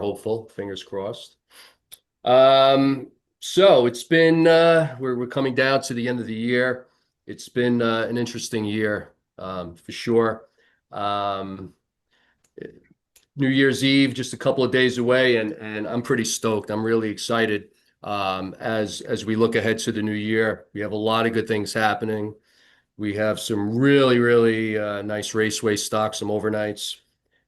hopeful, fingers crossed. So it's been we're coming down to the end of the year. It's been an interesting year, for sure. Um, New Year's Eve, just a couple of days away, and I'm pretty stoked. I'm really excited as we look ahead to the new year. We have a lot of good things happening. We have some really nice raceway stocks, some overnights,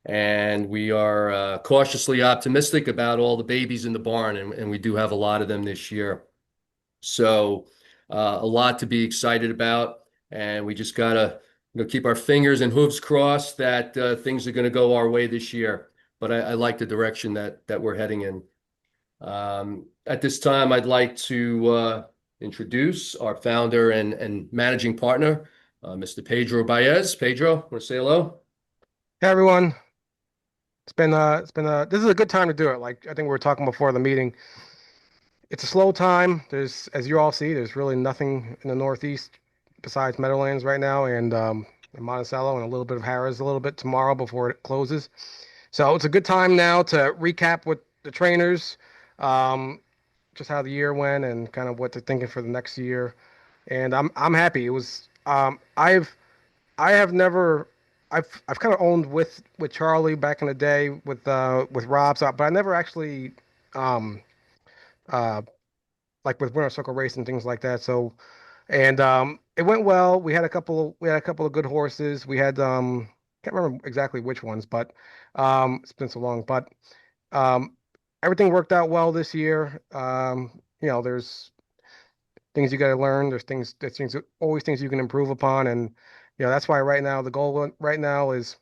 and we are cautiously optimistic about all the babies in the barn, and we do have a lot of them this year. So a lot to be excited about, and we just gotta keep our fingers and hooves crossed that things are going to go our way this year. But I like the direction that we're heading in. At this time, I'd like to introduce our founder and managing partner, Mr. Pedro Baez. Pedro, want to say hello? Hey everyone, this is a good time to do it. Like I think we were talking before the meeting. It's a slow time. As you all see, there's really nothing in the Northeast besides Meadowlands right now, and Monticello, and a little bit of Harrah's a little bit tomorrow before it closes. So it's a good time now to recap with the trainers, um, just how the year went and kind of what they're thinking for the next year. And I'm happy. It was I have never. I've kind of owned with Charlie back in the day with Rob, but I never actually um uh like with Winter Circle Race and things like that. So and it went well. We had a couple of good horses. We had can't remember exactly which ones, but it's been so long. But um everything worked out well this year. There's things you got to learn. There's always things you can improve upon, and that's why right now the goal right now is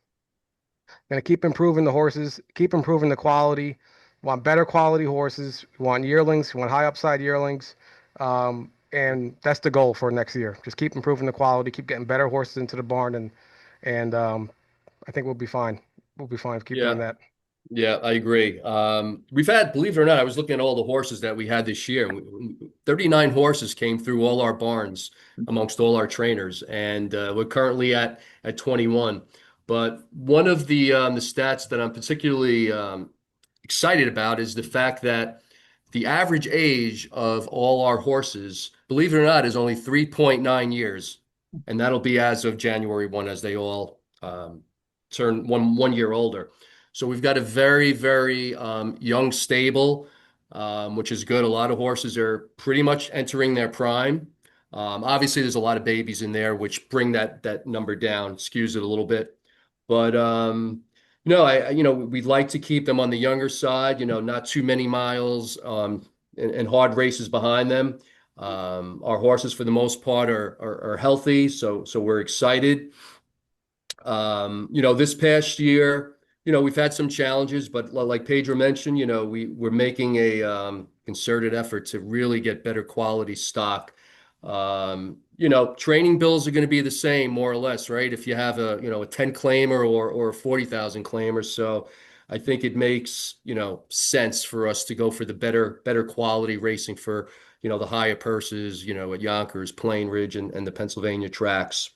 going to keep improving the horses, keep improving the quality. We want better quality horses. We want yearlings. We want high upside yearlings, and that's the goal for next year. Just keep improving the quality, keep getting better horses into the barn, and I think we'll be fine. We'll be fine. Keep doing Yeah. that. Yeah, I agree. We've had, believe it or not, I was looking at all the horses that we had this year. 39 horses came through all our barns amongst all our trainers, and we're currently at 21. But one of the stats that I'm particularly excited about is the fact that the average age of all our horses, believe it or not, is only 3.9 years, and that'll be as of January 1, as they all turn one year older. So we've got a very young stable, which is good. A lot of horses are pretty much entering their prime. Obviously, there's a lot of babies in there, which bring that number down, skews it a little bit. But no, we'd like to keep them on the younger side. Not too many miles, and hard races behind them. Our horses, for the most part, are healthy, so we're excited. This past year, we've had some challenges, but like Pedro mentioned, we're making a concerted effort to really get better quality stock. Training bills are going to be the same, more or less, right? If you have a 10 claimer or a 40,000 claimer. So I think it makes, sense for us to go for the better quality racing for, the higher purses, at Yonkers, Plain Ridge, and the Pennsylvania tracks.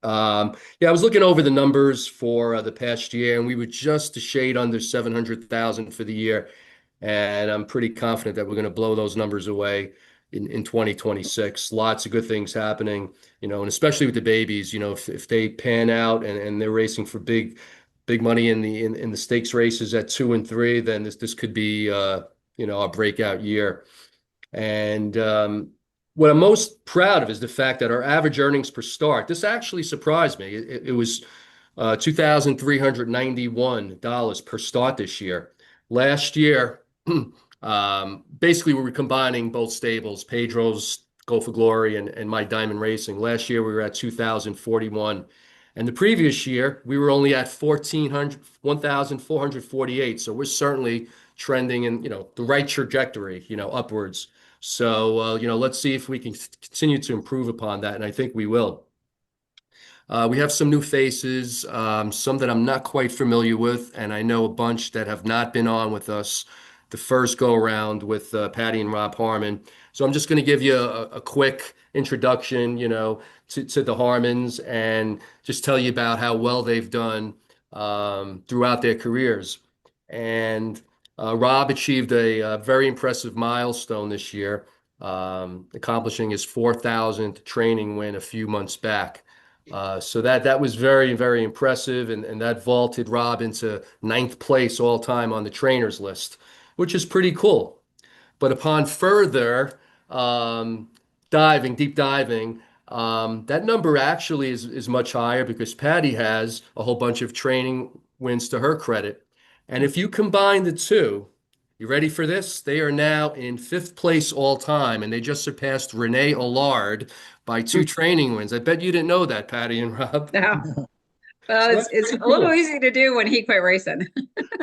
Yeah, I was looking over the numbers for the past year, and we were just a shade under 700,000 for the year. And I'm pretty confident that we're going to blow those numbers away in 2026. Lots of good things happening, and especially with the babies, if they pan out and they're racing for big money in the stakes races at 2 and 3, then this could be a breakout year. And what I'm most proud of is the fact that our average earnings per start, this actually surprised me. It was $2,391 per start this year. Last year, basically, we were combining both stables, Pedro's Go for Glory and my Diamond Racing. Last year, we were at 2,041. And the previous year, we were only at 1,448. So we're certainly trending in, the right trajectory, upwards. So, let's see if we can continue to improve upon that, and I think we will. We have some new faces, some that I'm not quite familiar with, and I know a bunch that have not been on with us the first go around with Patti and Rob Harmon. So I'm just going to give you a quick introduction, to the Harmons and just tell you about how well they've done throughout their careers. And Rob achieved a very impressive milestone this year, accomplishing his 4,000th training win a few months back. So that was very, very impressive, and that vaulted Rob into ninth place all time on the trainers list, which is pretty cool. But upon further um, deep diving, that number actually is much higher because Patti has a whole bunch of training wins to her credit. And if you combine the two, you ready for this? They are now in fifth place all time, and they just surpassed Renee Allard by two training wins. I bet you didn't know that, Patti and Rob. No. Well, So it's that's it's pretty a little cool. easy to do when he quit racing.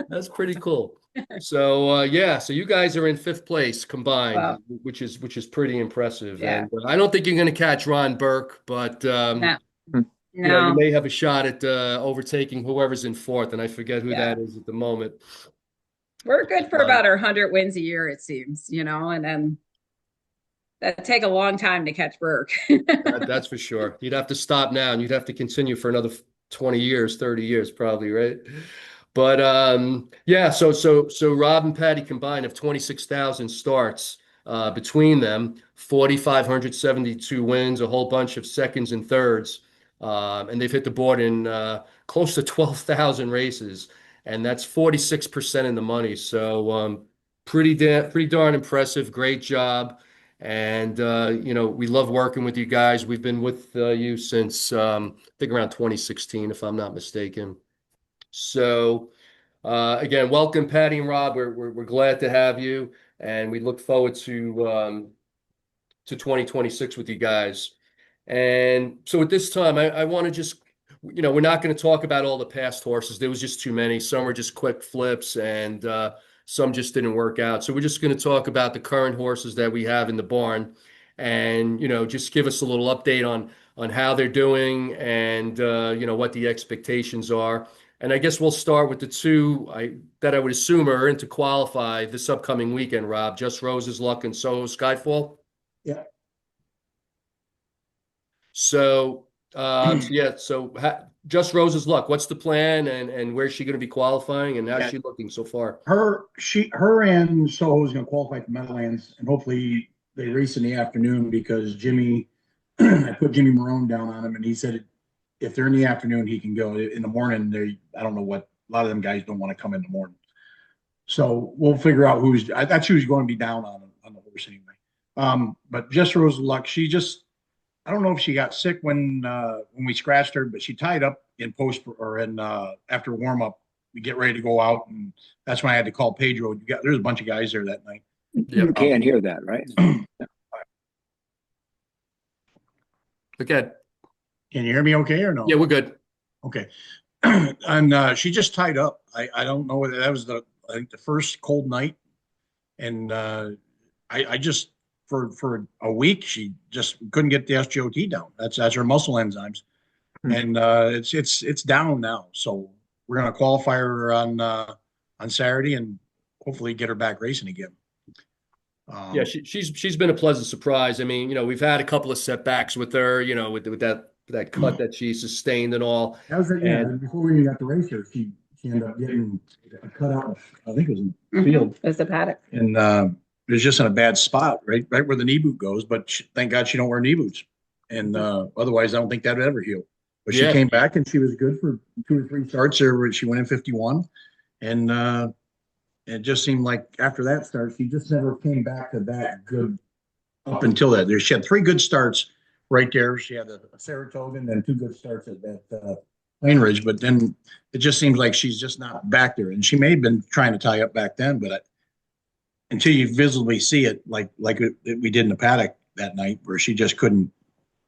That's pretty cool. So yeah, so you guys are in fifth place combined, Well, which is pretty impressive. yeah. And I don't think you're going to catch Ron Burke, but No, you no. may have a shot at overtaking whoever's in fourth, and I forget who Yeah. that is at the moment. We're good for Uh, about 100 wins a year, it seems, and then that take a long time to catch Burke. that's for sure. You'd have to stop now, and you'd have to continue for another 20 years, 30 years, probably, right? But yeah, so Rob and Patti combined have 26,000 starts between them, 4,572 wins, a whole bunch of seconds and thirds, and they've hit the board in close to 12,000 races, and that's 46% in the money. So pretty darn impressive. Great job. And we love working with you guys. We've been with you since I think around 2016, if I'm not mistaken. So again, welcome, Patti and Rob. We're glad to have you, and we look forward to 2026 with you guys. And so at this time, I want to just, we're not going to talk about all the past horses. There was just too many. Some were just quick flips, and some just didn't work out. So we're just going to talk about the current horses that we have in the barn, and just give us a little update on how they're doing, and what the expectations are. And I guess we'll start with the two that I would assume are in to qualify this upcoming weekend, Rob. Just Rose's Luck and Soho Skyfall. Yeah. So, yeah, so Just Rose's Luck. What's the plan, and where's she going to be qualifying, and how's Yeah. she looking so far? Her and Soho is going to qualify for Meadowlands, and hopefully they race in the afternoon because Jimmy, I put Jimmy Marone down on him, and he said if they're in the afternoon, he can go. In the morning, I don't know what, a lot of them guys don't want to come in the morning. So we'll figure out that's who's going to be down on the horse anyway. But Just Rose Luck, I don't know if she got sick when we scratched her, but she tied up in post or in after warm up. We get ready to go out, and that's when I had to call Pedro. There's a bunch of guys there that night. You can't hear that, right? Okay. Can you hear me okay or no? Yeah, we're good. Okay. And she just tied up. I don't know whether that was I think the first cold night. And I just for a week she just couldn't get the SGOT down. That's her muscle enzymes. And it's down now. So we're gonna qualify her on Saturday and hopefully get her back racing again. Yeah, she's been a pleasant surprise. I mean, we've had a couple of setbacks with her, with that cut that she sustained and all. That was before we even got to race her, she ended up getting a cut out. I think it was in the field. It was the paddock. And it was just in a bad spot, right where the knee boot goes. But thank God she don't wear knee boots. And otherwise, I don't think that would ever heal. But she came back and she was good for 2 or 3 starts there where she went in 51. And it just seemed like after that start, she just never came back to that good up until that. She had 3 good starts right there. She had a Saratoga and then 2 good starts at that Plain Ridge. But then it just seems like she's just not back there. And she may have been trying to tie up back then, but until you visibly see it, like we did in the paddock that night, where she just couldn't.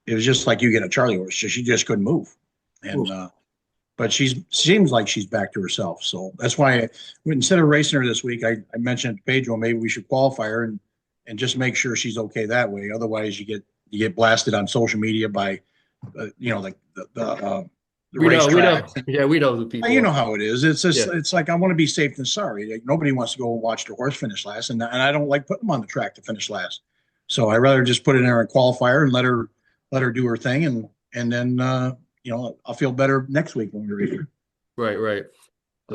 It was just like you get a Charlie horse, so she just couldn't move. And but seems like she's back to herself. So that's why instead of racing her this week, I mentioned to Pedro maybe we should qualify her and just make sure she's okay that way. Otherwise, you get blasted on social media by like the We know, racetrack. yeah, we know the people. You know how it is. It's just it's like I want to be safe than sorry. Like, nobody wants to go and watch the horse finish last, and I don't like putting them on the track to finish last. So I rather just put it in there and qualify her and let her do her thing, and then I'll feel better next week when we race her. Right.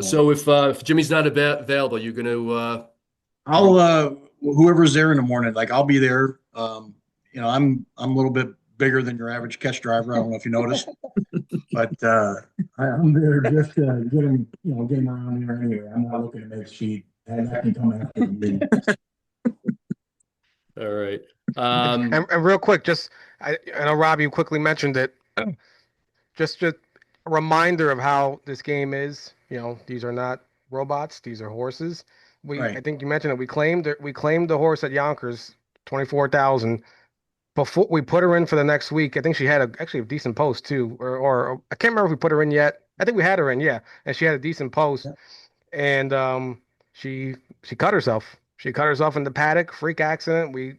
So if Jimmy's not available, you're going to I'll whoever's there in the morning, like I'll be there. I'm a little bit bigger than your average catch driver. I don't know if you noticed, but I'm there just to get him around here anyway. I'm not looking to make speed. And that can come after me. all right. And real quick, I know Rob, you quickly mentioned it. Just a reminder of how this game is. These are not robots; these are horses. Right. I think you mentioned it. We claimed the horse at Yonkers, 24,000. Before we put her in for the next week, I think she had actually a decent post too, or I can't remember if we put her in yet. I think we had her in, yeah, and she had a decent post, and she cut herself. She cut herself in the paddock, freak accident. We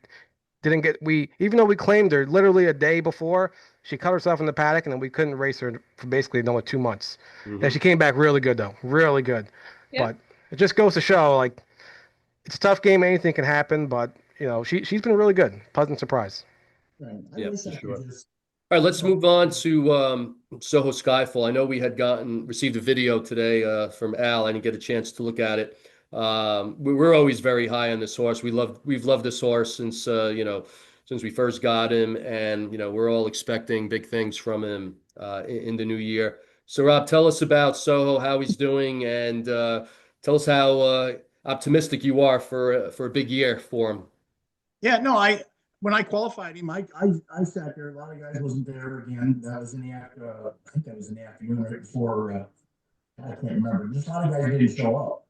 didn't get we even though we claimed her literally a day before, she cut herself in the paddock, and then we couldn't race her for basically another 2 months. And she came back really good though, really good. Yeah. But it just goes to show, like, it's a tough game. Anything can happen, but she's been really good. Pleasant surprise. Right. Yeah, for sure. All right, let's move on to Soho Skyfall. I know we had received a video today from Al. I didn't get a chance to look at it. We're always very high on this horse. We've loved this horse since since we first got him, and we're all expecting big things from him in the new year. So Rob, tell us about Soho, how he's doing, and tell us how optimistic you are for a big year for him. Yeah, no, when I qualified him, I sat there. A lot of guys wasn't there again. That was in the after. I think that was in the afternoon right before. I can't remember. Just a lot of guys didn't show up.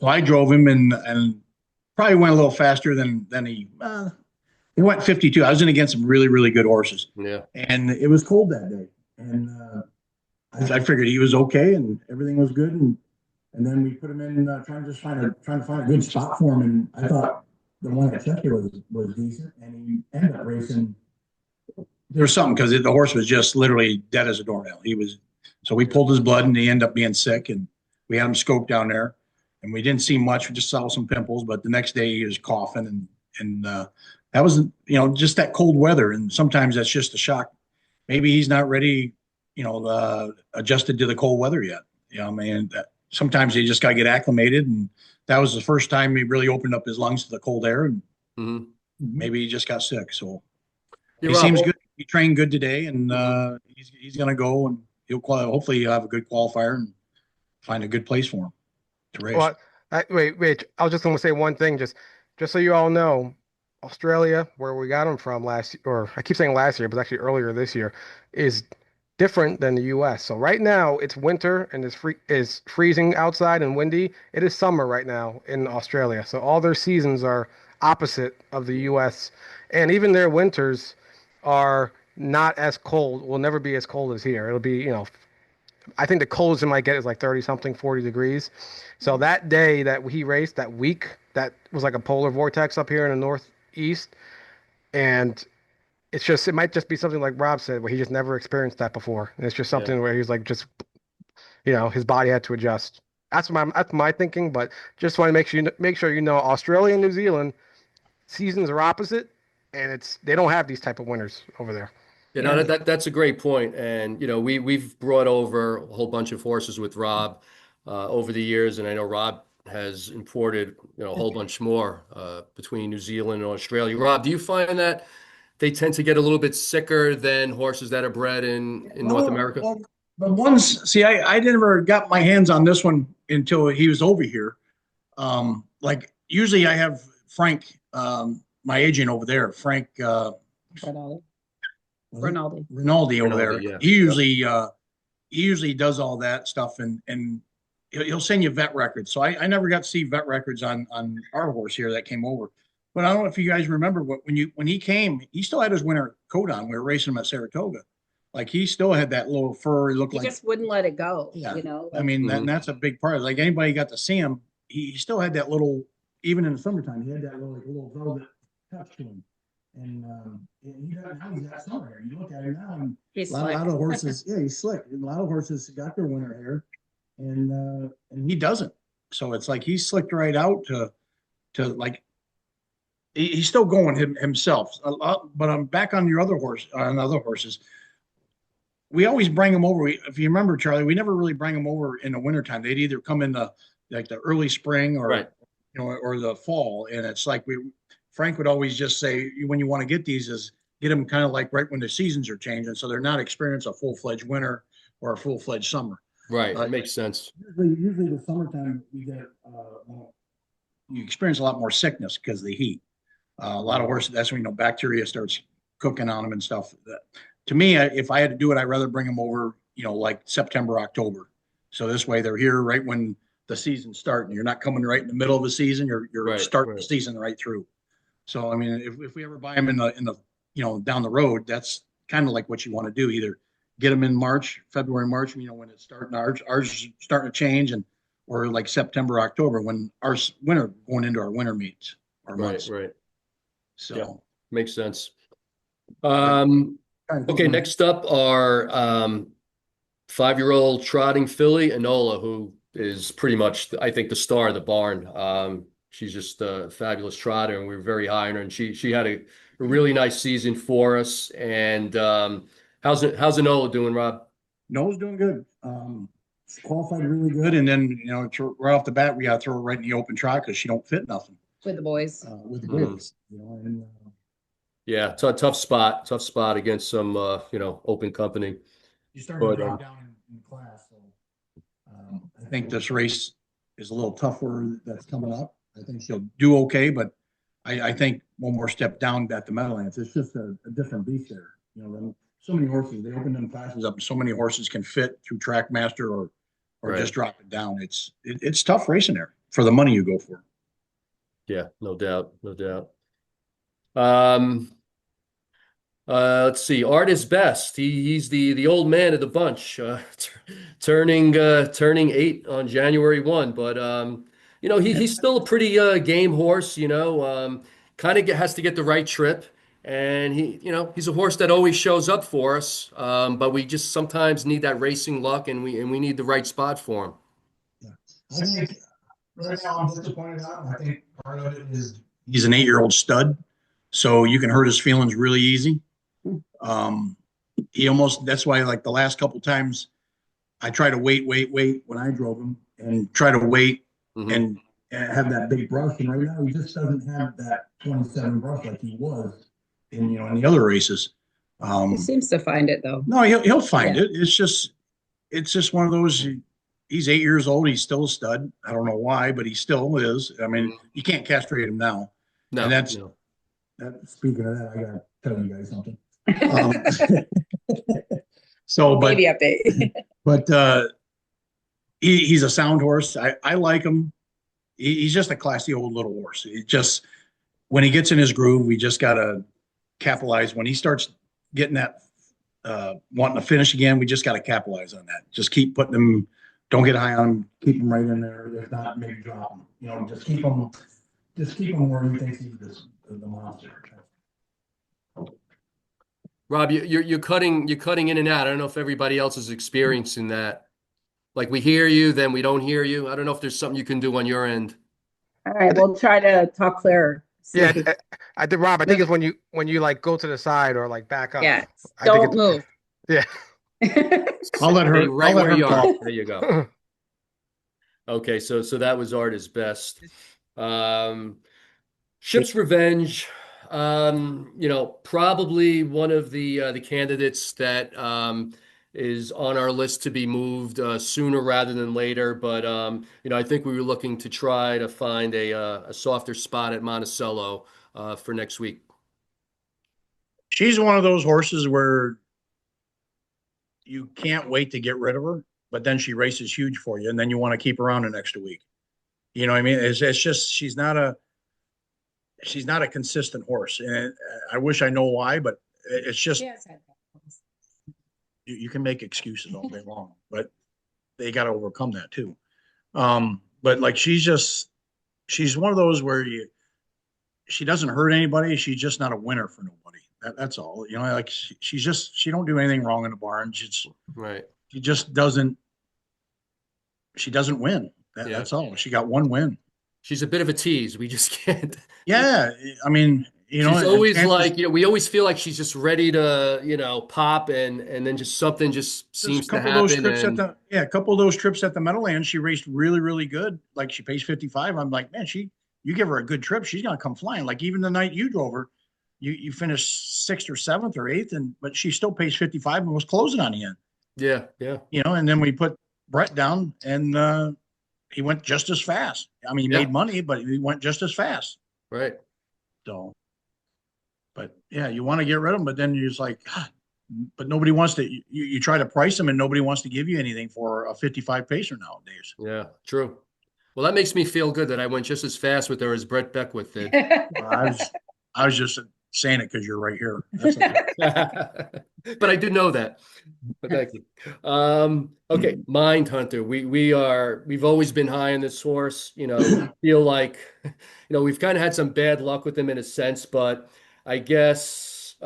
So I drove him and probably went a little faster than he. He went 52. I was in against some really, really good horses. Yeah. And it was cold that day, and I figured he was okay and everything was good, and then we put him in trying to find a good spot for him, and I thought the one at Chester was decent, and he ended up racing. There was something because the horse was just literally dead as a doornail. So we pulled his blood, and he ended up being sick, and we had him scoped down there, and we didn't see much. We just saw some pimples, but the next day he was coughing, and that was just that cold weather, and sometimes that's just a shock. Maybe he's not ready, adjusted to the cold weather yet. Sometimes you just got to get acclimated, and that was the first time he really opened up his lungs to the cold air, and maybe he just got sick. So he seems good. He trained good today, and he's going to go, and hopefully he'll have a good qualifier and find a good place for him to race. Well, wait. I was just going to say one thing, just so you all know, Australia, where we got him from I keep saying last year, but actually earlier this year, is different than the U.S. So right now it's winter and is freezing outside and windy. It is summer right now in Australia. So all their seasons are opposite of the U.S. and even their winters are not as cold. Will never be as cold as here. It'll be, I think the coldest it might get is like 30 something, 40 degrees. So that day that he raced, that week, that was like a polar vortex up here in the northeast, and it might just be something like Rob said, where he just never experienced that before. And it's just something where he's like, his body had to adjust. That's my thinking, but just want to make sure Australia and New Zealand seasons are opposite, and they don't have these type of winters over there. That's a great point. And we've brought over a whole bunch of horses with Rob over the years, and I know Rob has imported a whole bunch more between New Zealand and Australia. Rob, do you find that they tend to get a little bit sicker than horses that are bred in North America? Well, the ones, see, I never got my hands on this one until he was over here. Like usually I have Frank, my agent over there, Frank Rinaldi over there. Yeah. He usually does all that stuff, and he'll send you vet records. So I never got to see vet records on our horse here that came over. But I don't know if you guys remember when he came, he still had his winter coat on. We were racing him at Saratoga. Like he still had that little fur. He just wouldn't let it go. Yeah. I mean, that's a big part. Like anybody got to see him, he still had that little, even in the summertime, he had that little velvet touch to him. And he's that summer hair. You look at him now, and He's a lot of horses, he's slick. And a lot of horses got their winter hair, and he doesn't. So it's like he's slicked right out to like. He's still going himself, but I'm back on your other horses. we always bring them over. If you remember, Charlie, we never really bring them over in the wintertime. They'd either come in the like the early spring or Right. or the fall. And it's like Frank would always just say, when you want to get these, is get them kind of like right when the seasons are changing, so they're not experiencing a full-fledged winter or a full-fledged summer. Right. It makes sense. Usually the summertime you get you experience a lot more sickness because of the heat. A lot of horses. That's when bacteria starts cooking on them and stuff. To me, if I had to do it, I'd rather bring them over, like September, October. So this way they're here right when the season's starting. You're not coming right in the middle of the season. You're Right, starting right. the season right through. So I mean, if we ever buy them in the down the road, that's kind of like what you want to do. Either get them in March, February, March, when it's starting. Ours is starting to change, or like September, October when our winter going into our winter meets or Right, months. right. So Yeah. Makes sense. kind of Okay, next up are 5-year-old trotting filly, Enola, who is pretty much, I think, the star of the barn. She's just a fabulous trotter, and we were very high on her. And she had a really nice season for us. And how's Enola doing, Rob? Noah's doing good. She qualified really good, and then right off the bat, we got to throw her right in the open trot because she don't fit nothing with the boys. with the Mhm. boys. And Yeah, it's a tough spot against some open company. you started But to drop down in class, so I think this race is a little tougher that's coming up. I think she'll do okay, but I think one more step down at the Meadowlands. It's just a different beast there. So many horses, they open them classes up, and so many horses can fit through Trackmaster or Right. just drop it down. It's tough racing there for the money you go for. Yeah, no doubt, no doubt. Um, let's see. Art is best. He's the old man of the bunch, turning 8 on January 1. But he's still a pretty game horse. Kind of has to get the right trip, and he's a horse that always shows up for us. But we just sometimes need that racing luck, and we need the right spot for him. Yeah. I think right now I'm disappointed on him. I think part of it is he's an 8-year-old stud, so you can hurt his feelings really easy. That's why like the last couple times I try to wait when I drove him and try to wait and have that big brush. And right now he just doesn't have that 27 brush like he was in the other races. He seems to find it though. No, he'll find it. It's just one of those. He's 8 years old. He's still a stud. I don't know why, but he still is. I mean, you can't castrate him now. No, And that's no. speaking of that, I gotta tell you guys something. So, but Baby update. but he's a sound horse. I like him. He's just a classy old little horse. He just when he gets in his groove, we just gotta capitalize. When he starts getting that wanting to finish again, we just gotta capitalize on that. Just keep putting him. Don't get high on him. Keep him right in there. If not, maybe drop him. Just keep him. Just keep him where he thinks he's the monster. Rob, you're cutting in and out. I don't know if everybody else is experiencing that. Like we hear you, then we don't hear you. I don't know if there's something you can do on your end. All right, we'll try to talk clearer. Yeah, I did, Rob. I think it's when you like go to the side or like back up. Yeah, I think don't move. Yeah. I'll let her. Stay right I'll let where her you talk. are. There you go. Okay, so that was Art is best. Ship's Revenge, probably one of the candidates that is on our list to be moved sooner rather than later. But I think we were looking to try to find a softer spot at Monticello for next week. She's one of those horses where you can't wait to get rid of her, but then she races huge for you, and then you want to keep her around an extra week. You know what I mean? It's just she's not a consistent horse, and I wish I know why, but it's just you can make excuses all day long, but they got to overcome that too. But like she's one of those where she doesn't hurt anybody. She's just not a winner for nobody. That's all. Like she don't do anything wrong in the barn. Right. She just doesn't. She doesn't win. That's all. She got one win. She's a bit of a tease. We just can't. Yeah, I mean, She's always chances, like, we always feel like she's just ready to, pop and then just something just just a seems to couple of those happen. trips And a couple of those trips at the Meadowlands, she raced really, really good. Like she paced 55. I'm like, man, you give her a good trip, she's gonna come flying. Like even the night you drove her, you finished sixth or seventh or eighth, but she still paced 55 and was closing on the end. yeah, yeah, And then we put Brett down and he went just as fast. I mean, he yeah, made money, but he went just as fast. right. So, but yeah, you want to get rid of them, but then you're just like, God, but nobody wants to. You try to price them, and nobody wants to give you anything for a 55 pacer nowadays. Yeah, true. Well, that makes me feel good that I went just as fast with her as Brett Beckwith did. I was just saying it because you're right here. That's okay. But I did know that. But thank you. Okay, Mind Hunter. We've always been high on this horse. Feel like, we've kind of had some bad luck with him in a sense, but I guess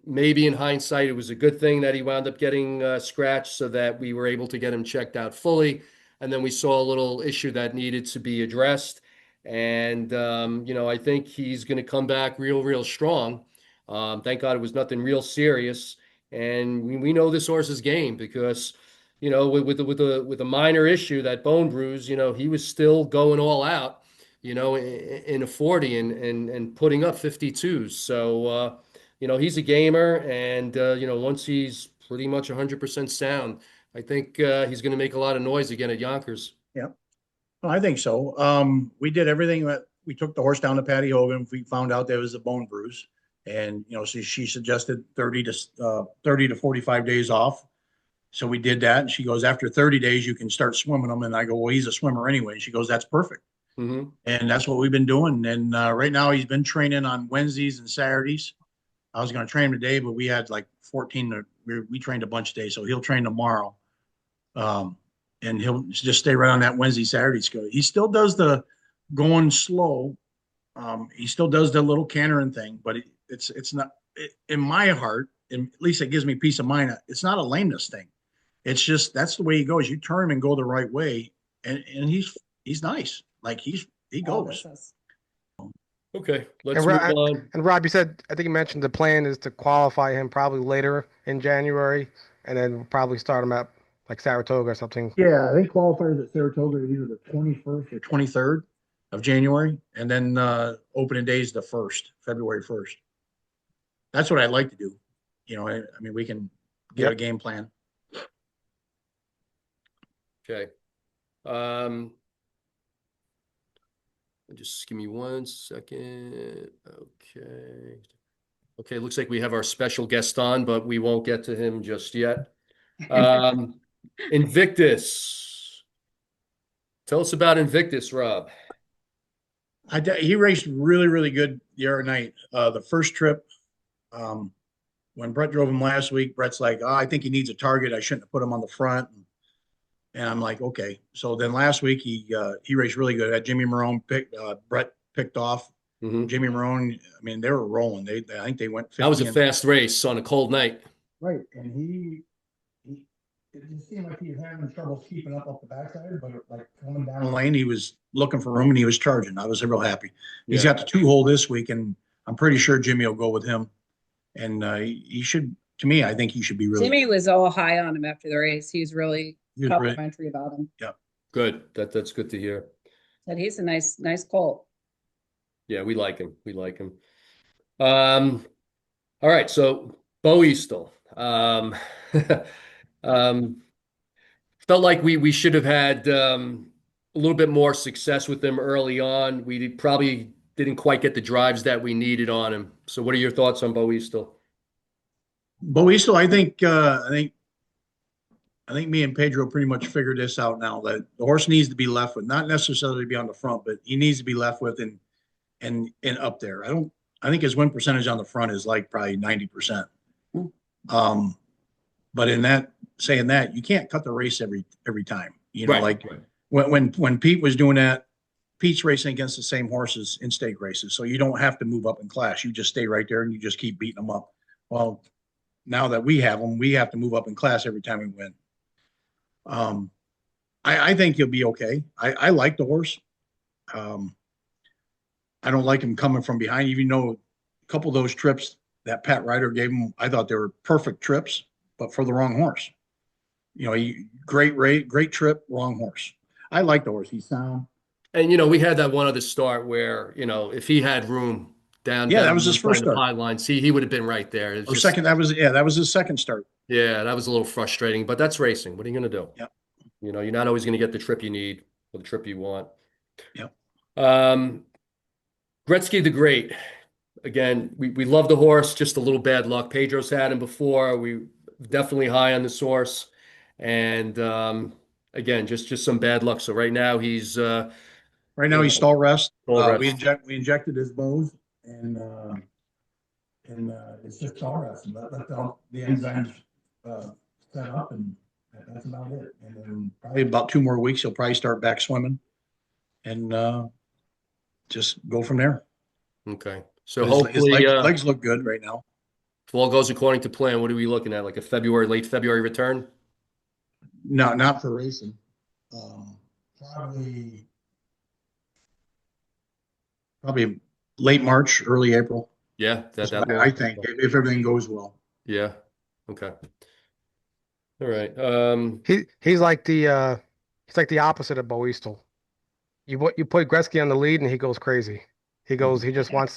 maybe in hindsight it was a good thing that he wound up getting scratched so that we were able to get him checked out fully. And then we saw a little issue that needed to be addressed. And I think he's going to come back real, real strong. Thank God it was nothing real serious. And we know this horse's game because, with a minor issue, that bone bruise, he was still going all out, in a 40 and putting up 52s. So, he's a gamer. And, once he's pretty much 100% sound, I think he's going to make a lot of noise again at Yonkers. Yeah, well, I think so. We did everything that we took the horse down to Patti Hogan. We found out there was a bone bruise, and she suggested 30 to 45 days off. So we did that, and she goes, after 30 days you can start swimming them. And I go, well, he's a swimmer anyway. She goes, that's perfect. Mm-hmm. And that's what we've been doing. And right now he's been training on Wednesdays and Saturdays. I was going to train him today, but we had like 14. We trained a bunch today, so he'll train tomorrow. And he'll just stay right on that Wednesday, Saturday schedule. He still does the going slow. He still does the little cantering thing, but it's not in my heart. And at least it gives me peace of mind. It's not a lameness thing. It's just that's the way he goes. You turn him and go the right way, and he's nice. Like he goes. Okay, let's And move Rob, on. and Rob, you said, I think you mentioned the plan is to qualify him probably later in January, and then we'll probably start him at like Saratoga or something. Yeah, I think qualifiers at Saratoga are either the 21st or 23rd of January, and then opening day is the 1st, February 1st. That's what I'd like to do. I mean, we can get a game plan. Okay. Just give me 1 second. Okay. Okay, looks like we have our special guest on, but we won't get to him just yet. Invictus. Tell us about Invictus, Rob. He raced really, really good the other night. The first trip, when Brett drove him last week, Brett's like, oh, I think he needs a target. I shouldn't have put him on the front. And I'm like, okay. So then last week he raced really good. Had Jimmy Marone Brett picked off. Mm-hmm. Jimmy Marone, I mean, they were rolling. I think they went 50. That was a fast race on a cold night. Right. And it just seemed like he was having trouble keeping up the backside, but like coming down the lane, he was looking for room and he was charging. I was real happy. He's got the 2-hole this week, and I'm pretty sure Jimmy will go with him. And he should, to me, I think he should be really. Jimmy was all high on him after the race. He was really complimentary about him. Yeah. Good. That's good to hear. Said he's a nice colt. Yeah, we like him. We like him. All right. So Bo Eastel. Felt like we should have had a little bit more success with him early on. We probably didn't quite get the drives that we needed on him. So what are your thoughts on Bo Eastel? Bo Eastel, I think me and Pedro pretty much figured this out now, that the horse needs to be left with, not necessarily be on the front, but he needs to be left with and up there. I think his win percentage on the front is like probably 90%. But saying that, you can't cut the race every time. Right. When Pete was doing that, Pete's racing against the same horses in stake races, so you don't have to move up in class. You just stay right there and you just keep beating them up. Well, now that we have them, we have to move up in class every time we win. I think he'll be okay. I like the horse. I don't like him coming from behind, even though couple of those trips that Pat Ryder gave him, I thought they were perfect trips, but for the wrong horse. You know, great rate, great trip, wrong horse. I like the horse. He's sound. And we had that one other start where, if he had room Yeah, that down was his behind first the start. pylon, see, he would have been right there. It's Or just, second, that was his second start. yeah, that was a little frustrating, but that's racing. What are you going to do? Yeah. You're not always going to get the trip you need or the trip you want. Yeah. Gretzky the Great. Again, we love the horse, just a little bad luck. Pedro's had him before. We definitely high on this horse. And again, just some bad luck. So right now he's Right now he's stall rest. Stall rest. We injected his bones and it's just stall rest. And let the enzymes set up, and that's about it. And then probably about 2 more weeks, he'll probably start back swimming and just go from there. okay. So His hopefully legs look good right now. if all goes according to plan, what are we looking at? Like a late February return? No, not for racing. Probably late March, early April. Yeah, I think if everything goes well. Yeah. Okay. All right. He's like the opposite of Bo Eastel. You put Gretzky on the lead and he goes crazy. He just won't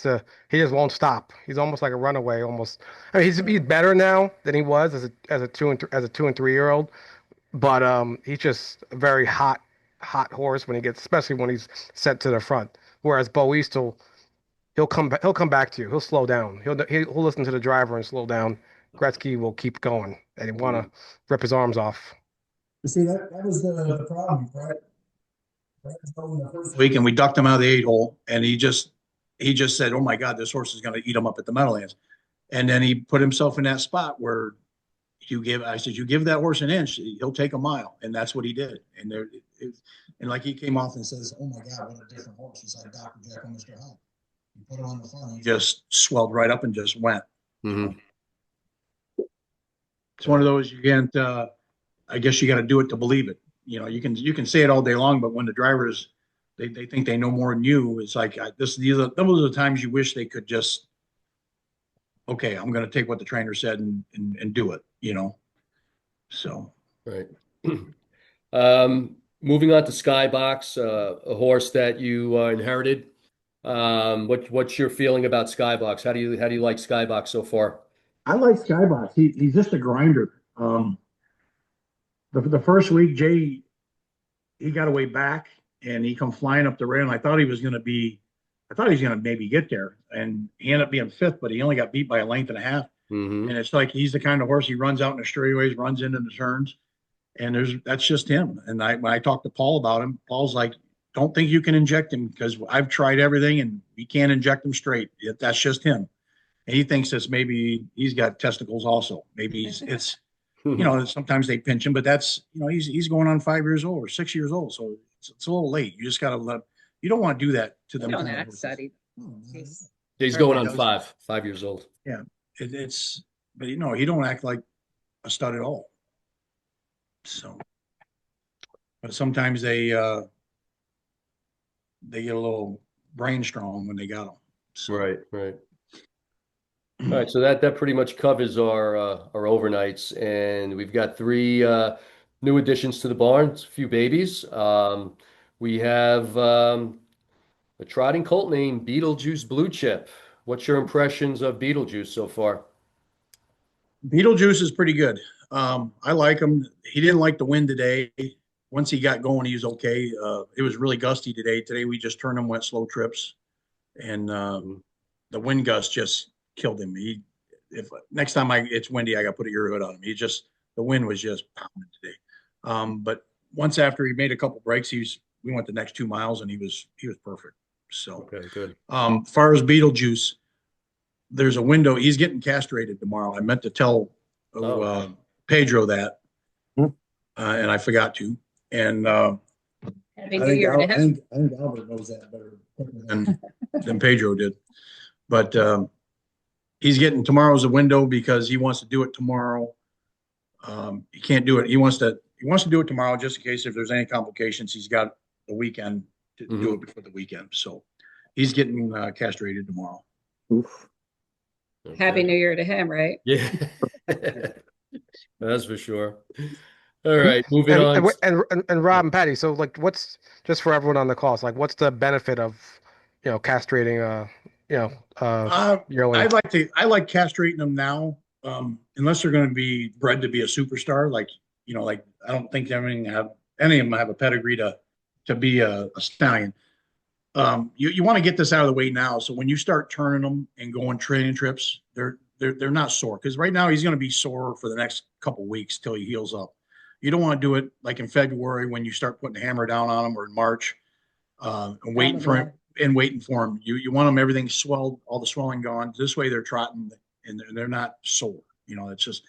stop. He's almost like a runaway almost. I mean, he's better now than he was as a 2 and 3 year old, but he's just a very hot horse when especially when he's set to the front. Whereas Bo Eastel, he'll come back to you. He'll slow down. He'll listen to the driver and slow down. Gretzky will keep going and he want to rip his arms off. You see, that was the problem, right? The first week, and we ducked him out of the 8-hole, and he just said, "Oh my God, this horse is going to eat him up at the Meadowlands." And then he put himself in that spot where I said, "You give that horse an inch, he'll take a mile," and that's what he did. And and like he came off and says, "Oh my God, what a different horse!" It's like Dr. Jekyll, Mr. Hyde. You put him on the front, he just swelled right up and just went. Mhm. It's one of those you can't. I guess you got to do it to believe it. You can say it all day long, but when the drivers they think they know more than you, it's like those are the times you wish they could just, okay, I'm going to take what the trainer said and do it. So Right. Moving on to Skybox, a horse that you inherited. What's your feeling about Skybox? How do you like Skybox so far? I like Skybox. He's just a grinder. The first week, Jay, he got away back and he come flying up the rail. And I thought he was going to maybe get there, and he ended up being 5th, but he only got beat by a length and a half. Mm-hmm. And it's like he's the kind of horse, he runs out in the straightaways, runs into the turns, and that's just him. And when I talked to Paul about him, Paul's like, "Don't think you can inject him because I've tried everything and we can't inject him straight. That's just him." And he thinks it's maybe he's got testicles also. Maybe it's sometimes they pinch him, but that's he's going on 5 years old or 6 years old, so it's a little late. You just got to you don't want to do that to them. Don't act study. He's going on 5 years old. Yeah, but he don't act like a stud at all. So, but sometimes they get a little brain strong when they got them. So. Right. All right, so that pretty much covers our overnights, and we've got 3 new additions to the barn, a few babies. We have a trotting colt named Beetlejuice Blue Chip. What's your impressions of Beetlejuice so far? Beetlejuice is pretty good. I like him. He didn't like the wind today. Once he got going, he was okay. It was really gusty today. Today we just turned him, went slow trips, and the wind gust just killed him. If next time it's windy, I got to put a ear hood on him. The wind was just pounding today. But once after he made a couple breaks, we went the next 2 miles and he was perfect. So Okay, good. As far as Beetlejuice, there's a window. He's getting castrated tomorrow. I meant to tell Pedro that, and I forgot to. And Happy New Year to him. I think Albert knows that better than Pedro did. But tomorrow's a window because he wants to do it tomorrow. He can't do it. He wants to do it tomorrow just in case if there's any complications. He's got the weekend to do it before the weekend. So he's getting castrated tomorrow. Oof. Happy Okay. New Year to him, right? Yeah. That's for sure. All right, moving on. And Rob and Patty, so like what's just for everyone on the call, so like what's the benefit of castrating you know I yearling? like castrating them now, unless they're going to be bred to be a superstar. Like I don't think any of them have a pedigree to be a stallion. You want to get this out of the way now, so when you start turning them and going training trips, they're not sore, because right now he's going to be sore for the next couple weeks till he heals up. You don't want to do it like in February when you start putting the hammer down on him, or in March, and waiting for him and waiting for him. You want them everything swelled, all the swelling gone. This way they're trotting and they're not sore. It's just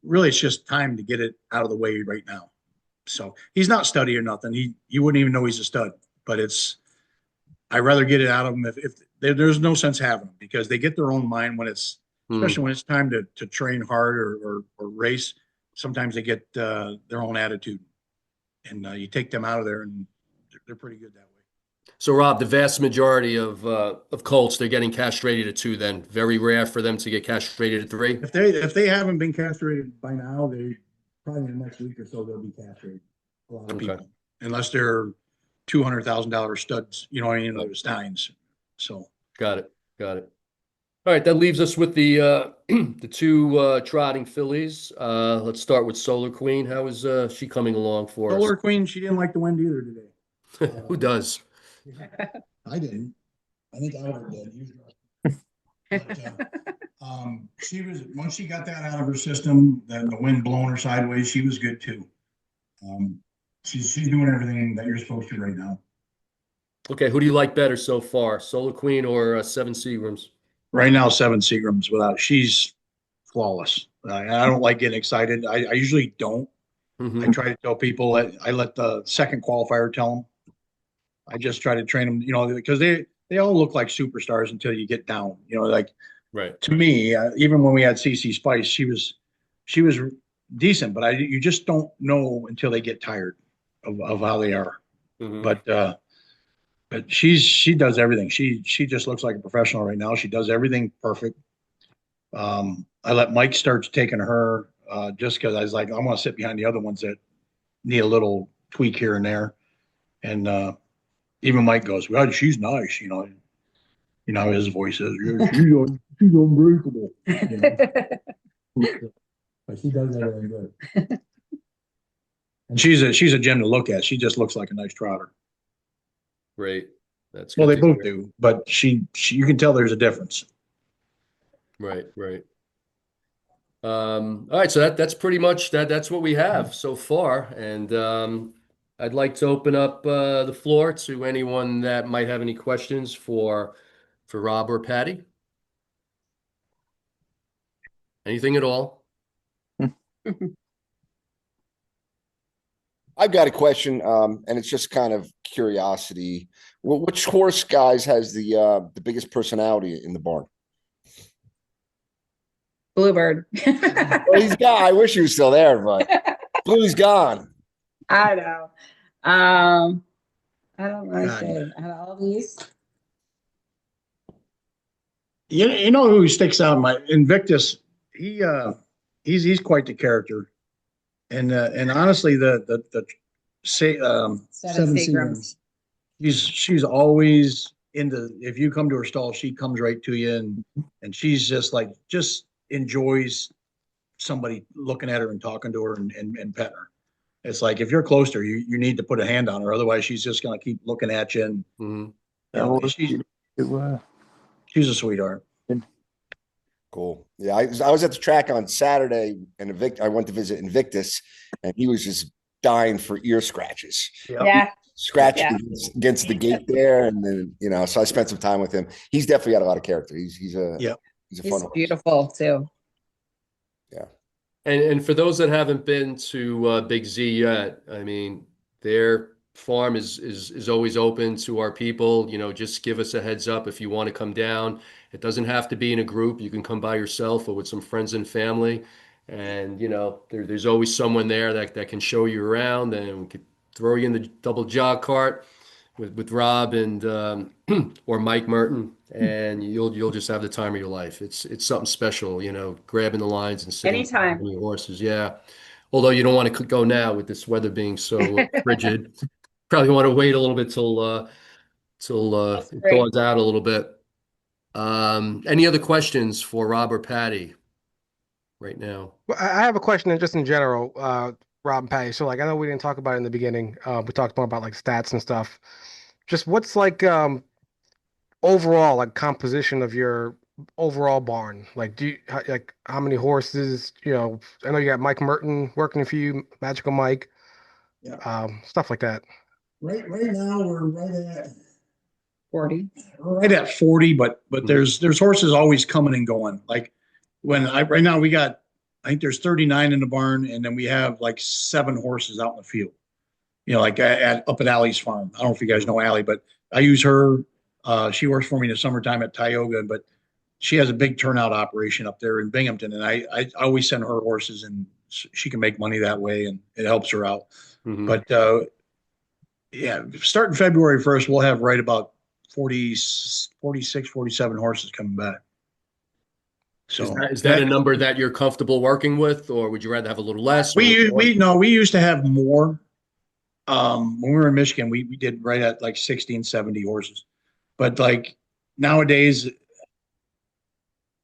really it's just time to get it out of the way right now. So he's not studdy or nothing. You wouldn't even know he's a stud, but I'd rather get it out of them if there's no sense having them, because they get their own mind especially when it's time to train hard or race. Sometimes they get their own attitude, and you take them out of there, and they're pretty good that way. So Rob, the vast majority of colts, they're getting castrated at 2 then. Very rare for them to get castrated at 3. If they haven't been castrated by now, they probably in the next week or so they'll be castrated. A lot of people, unless they're $200,000 studs, the stallions. So Got it. All right, that leaves us with the the 2 trotting fillies. Let's start with Solar Queen. How is she coming along for us? Solar Queen, she didn't like the wind either today. Who does? I didn't. I think I would have did. She was, once she got that out of her system, the wind blowing her sideways, she was good too. She's doing everything that you're supposed to right now. Okay, who do you like better so far, Solar Queen or 7 Seagrams? Right now, 7 Seagrams she's flawless. I don't like getting excited. I usually don't. I try to tell people I let the second qualifier tell them. I just try to train them, because they all look like superstars until you get down. Right. To me, even when we had CC Spice, she was decent, but you just don't know until they get tired of how they are. But she does everything. She just looks like a professional right now. She does everything perfect. I let Mike start taking her just because I was like, I'm going to sit behind the other ones that need a little tweak here and there. And even Mike goes, well, she's nice, his voice is, yeah, she's unbreakable. But she does everything good. And she's a gem to look at. She just looks like a nice trotter. Great. That's well, good they to both hear. do, but she you can tell there's a difference. Right. All right, so that's pretty much that's what we have so far. And I'd like to open up the floor to anyone that might have any questions for Rob or Patty. Anything at all? I've got a question, and it's just kind of curiosity. Which horse, guys, has the biggest personality in the barn? Bluebird. Well, he's gone. I wish he was still there, but Blue's gone. I know. I don't want to say out of all these. You know who sticks out? Invictus. He's quite the character, and honestly, the Seven Seagrams. She's always if you come to her stall, she comes right to you, and she's just enjoys somebody looking at her and talking to her and petting her. It's like if you're close to her, you need to put a hand on her, otherwise she's just gonna keep looking at you. And she's a sweetheart. Cool. Yeah, I was at the track on Saturday, and I went to visit Invictus, and he was just dying for ear scratches. Yeah. Scratching against the gate there, and then so I spent some time with him. He's definitely got a lot of character. He's a fun horse. Beautiful too. Yeah. And for those that haven't been to Big Z yet, I mean, their farm is always open to our people. Just give us a heads up if you want to come down. It doesn't have to be in a group. You can come by yourself or with some friends and family. And there's always someone there that can show you around, and we could throw you in the double jog cart. with Rob and or Mike Merton, and you'll just have the time of your life. It's something special, grabbing the lines and sitting Anytime. on your horses. Yeah. Although you don't want to go now with this weather being so frigid. Probably want to wait a little bit till That's it great. thaws out a little bit. Any other questions for Rob or Patty right now? Well, I have a question just in general, Rob and Patty. So like I know we didn't talk about it in the beginning. We talked more about like stats and stuff. Just what's like overall like composition of your overall barn? Like like how many horses, I know you got Mike Merton working for you, Magical Mike, Yeah. stuff like that. Right now, we're 40. right at 40, but Mhm. there's horses always coming and going. Like right now I think there's 39 in the barn, and then we have like 7 horses out in the field. Like up at Allie's farm. I don't know if you guys know Allie, but I use her. She works for me in the summertime at Tioga, but she has a big turnout operation up there in Binghamton, and I always send her horses, and she can make money that way, and it helps her out. Mhm. But yeah, starting February 1st, we'll have right about 40, 46, 47 horses coming back. So Is that a number that you're comfortable working with, or would you rather have a little less? or a little more? we used to have more. When we were in Michigan, we did right at like 60 and 70 horses. But like nowadays,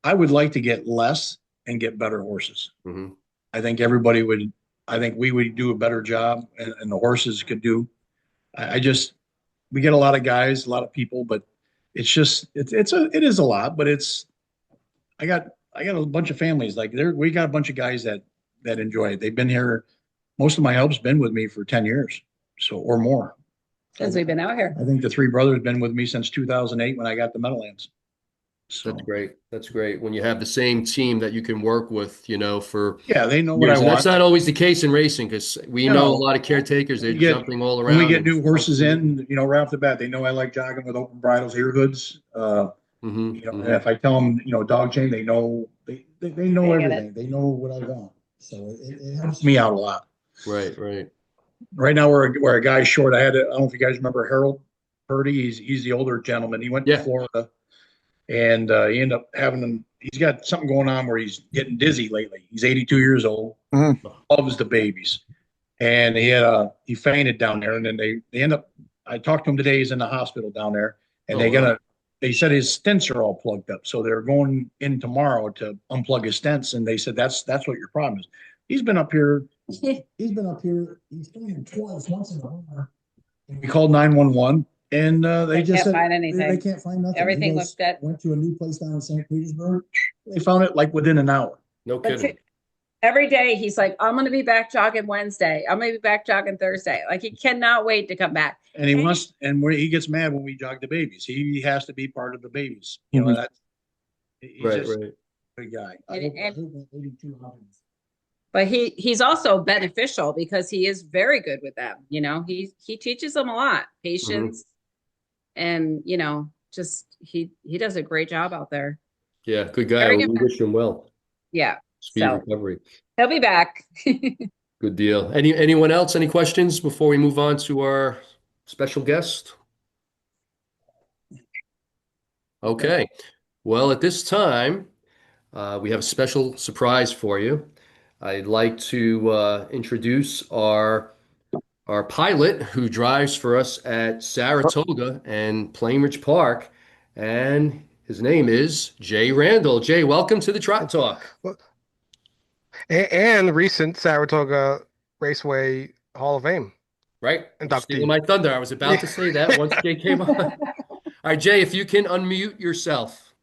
I would like to get less and get better horses. Mhm. I think we would do a better job, and the horses could do. We get a lot of guys, a lot of people, but it is a lot, but I got a bunch of families we got a bunch of guys that enjoy it. They've been here. Most of my help's been with me for 10 years, or more. Since we've been out here. I think the 3 brothers been with me since 2008 when I got the Meadowlands. So That's great. That's great. When you have the same team that you can work with, for yeah, they know what years. I And that's want. not always the case in racing because we know a lot of caretakers, they're jumping all When around. we get new and- horses in, right off the bat, they know I like jogging with open bridles, ear hoods. Mhm, And mhm. if I tell them, dog chain, they know they know They get everything. They know what I want. So it helps me out a lot. Right, right. Right now, we're a guy's short. I don't know if you guys remember Harold Purdy. He's the older gentleman. He went to Yeah. Florida, and he ended up he's got something going on where he's getting dizzy lately. He's 82 years old, loves the babies, and he fainted down there. And then they end up. I talked to him today. He's in the hospital down there, and they said his stents are all plugged up, so they're going in tomorrow to unplug his stents. And they said that's what your problem is. He's been up here. He's fainted twice, once in the car. We called 911, and they just can't said find anything. They can't find nothing. Everything He looks dead. Went to a new place down in St. Petersburg. They found it like within an hour. No But kidding. every day he's like, I'm going to be back jogging Wednesday. I'm going to be back jogging Thursday. Like he cannot wait to come back. And he gets mad when we jog the babies. He has to be part of the babies. He's Right, just right. a good guy. But he's also beneficial because he is very good with them. He teaches them a lot, patience, and just he does a great job out there. Yeah, good guy. Very We good. wish him well. Yeah, Speedy so recovery. he'll be back. Good deal. Anyone else? Any questions before we move on to our special guest? Okay. Well, at this time, we have a special surprise for you. I'd like to introduce our pilot who drives for us at Saratoga and Plainridge Park, and his name is Jay Randall. Jay, welcome to the Trot Talk. And recent Saratoga Raceway Hall of Fame Right? inductee. Stealing my thunder. I was about to say that once Jay came on. All right, Jay, if you can unmute yourself.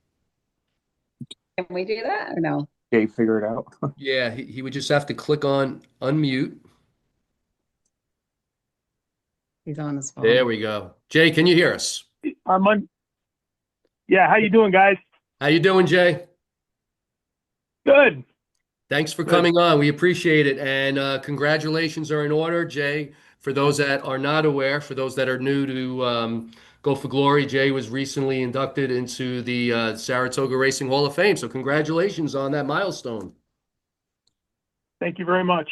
Can we do that or no? Jay, figure it out. Yeah, he would just have to click on unmute. He's on his phone. There we go. Jay, can you hear us? Harmon. Yeah, how you doing, guys? How you doing, Jay? Good. Thanks for coming on. We appreciate it. And congratulations are in order, Jay. For those that are not aware, for those that are new to Go for Glory, Jay was recently inducted into the Saratoga Racing Hall of Fame. So congratulations on that milestone. Thank you very much.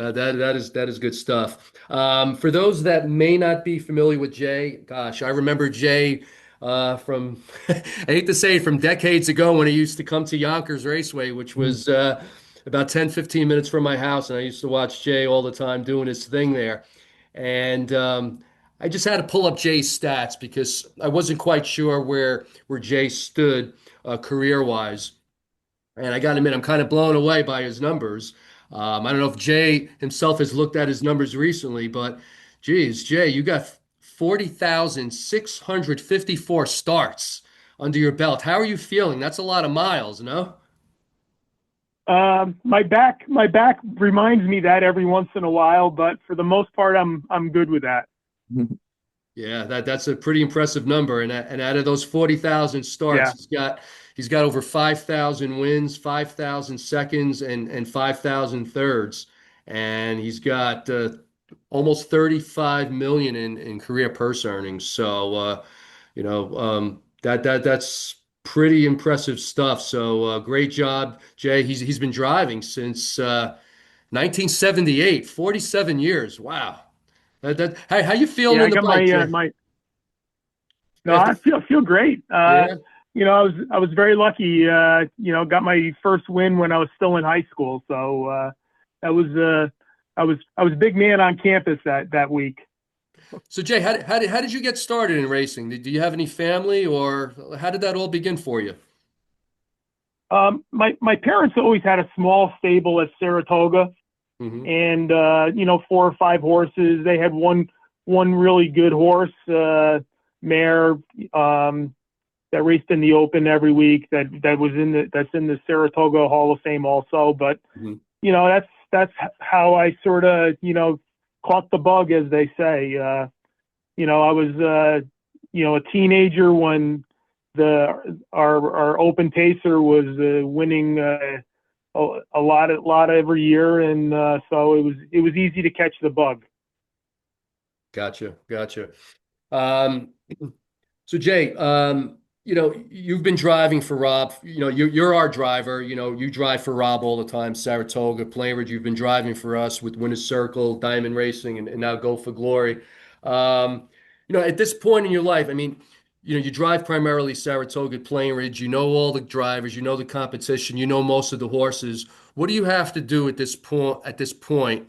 That is good stuff. For those that may not be familiar with Jay, gosh, I remember Jay from I hate to say it, from decades ago when he used to come to Yonkers Raceway, which was about 10, 15 minutes from my house, and I used to watch Jay all the time doing his thing there. And I just had to pull up Jay's stats because I wasn't quite sure where Jay stood career-wise. And I got to admit, I'm kind of blown away by his numbers. I don't know if Jay himself has looked at his numbers recently, but geez, Jay, you got 40,654 starts under your belt. How are you feeling? That's a lot of miles, no? My back reminds me that every once in a while, but for the most part, I'm good with that. Yeah, that's a pretty impressive number. And out of those 40,000 starts, he's got over 5,000 wins, 5,000 seconds, and 5,000 thirds. And he's got almost 35 million in career purse earnings. So that's pretty impressive stuff. So great job, Jay. He's been driving since 1978, 47 years. Wow. Hey, how you feeling Yeah, in I the got bike? my. No, I feel great. Yeah. I was very lucky. Got my first win when I was still in high school. So that was I was big man on campus that week. So Jay, how did you get started in racing? Do you have any family, or how did that all begin for you? My parents always had a small stable at Saratoga, Hmm. and 4 or 5 horses. They had one really good horse, mare, that raced in the Open every week. That's in the Saratoga Hall of Fame also. But Hmm. That's how I sort of caught the bug, as they say. I was a teenager when our Open Pacer was winning a lot every year, and so it was easy to catch the bug. Gotcha. Um, so Jay, you've been driving for Rob. You're our driver. You drive for Rob all the time. Saratoga, Plainridge. You've been driving for us with Winner's Circle, Diamond Racing, and now Go for Glory. At this point in your life, I mean, you drive primarily Saratoga, Plainridge. You know all the drivers. You know the competition. You know most of the horses. What do you have to do at this point?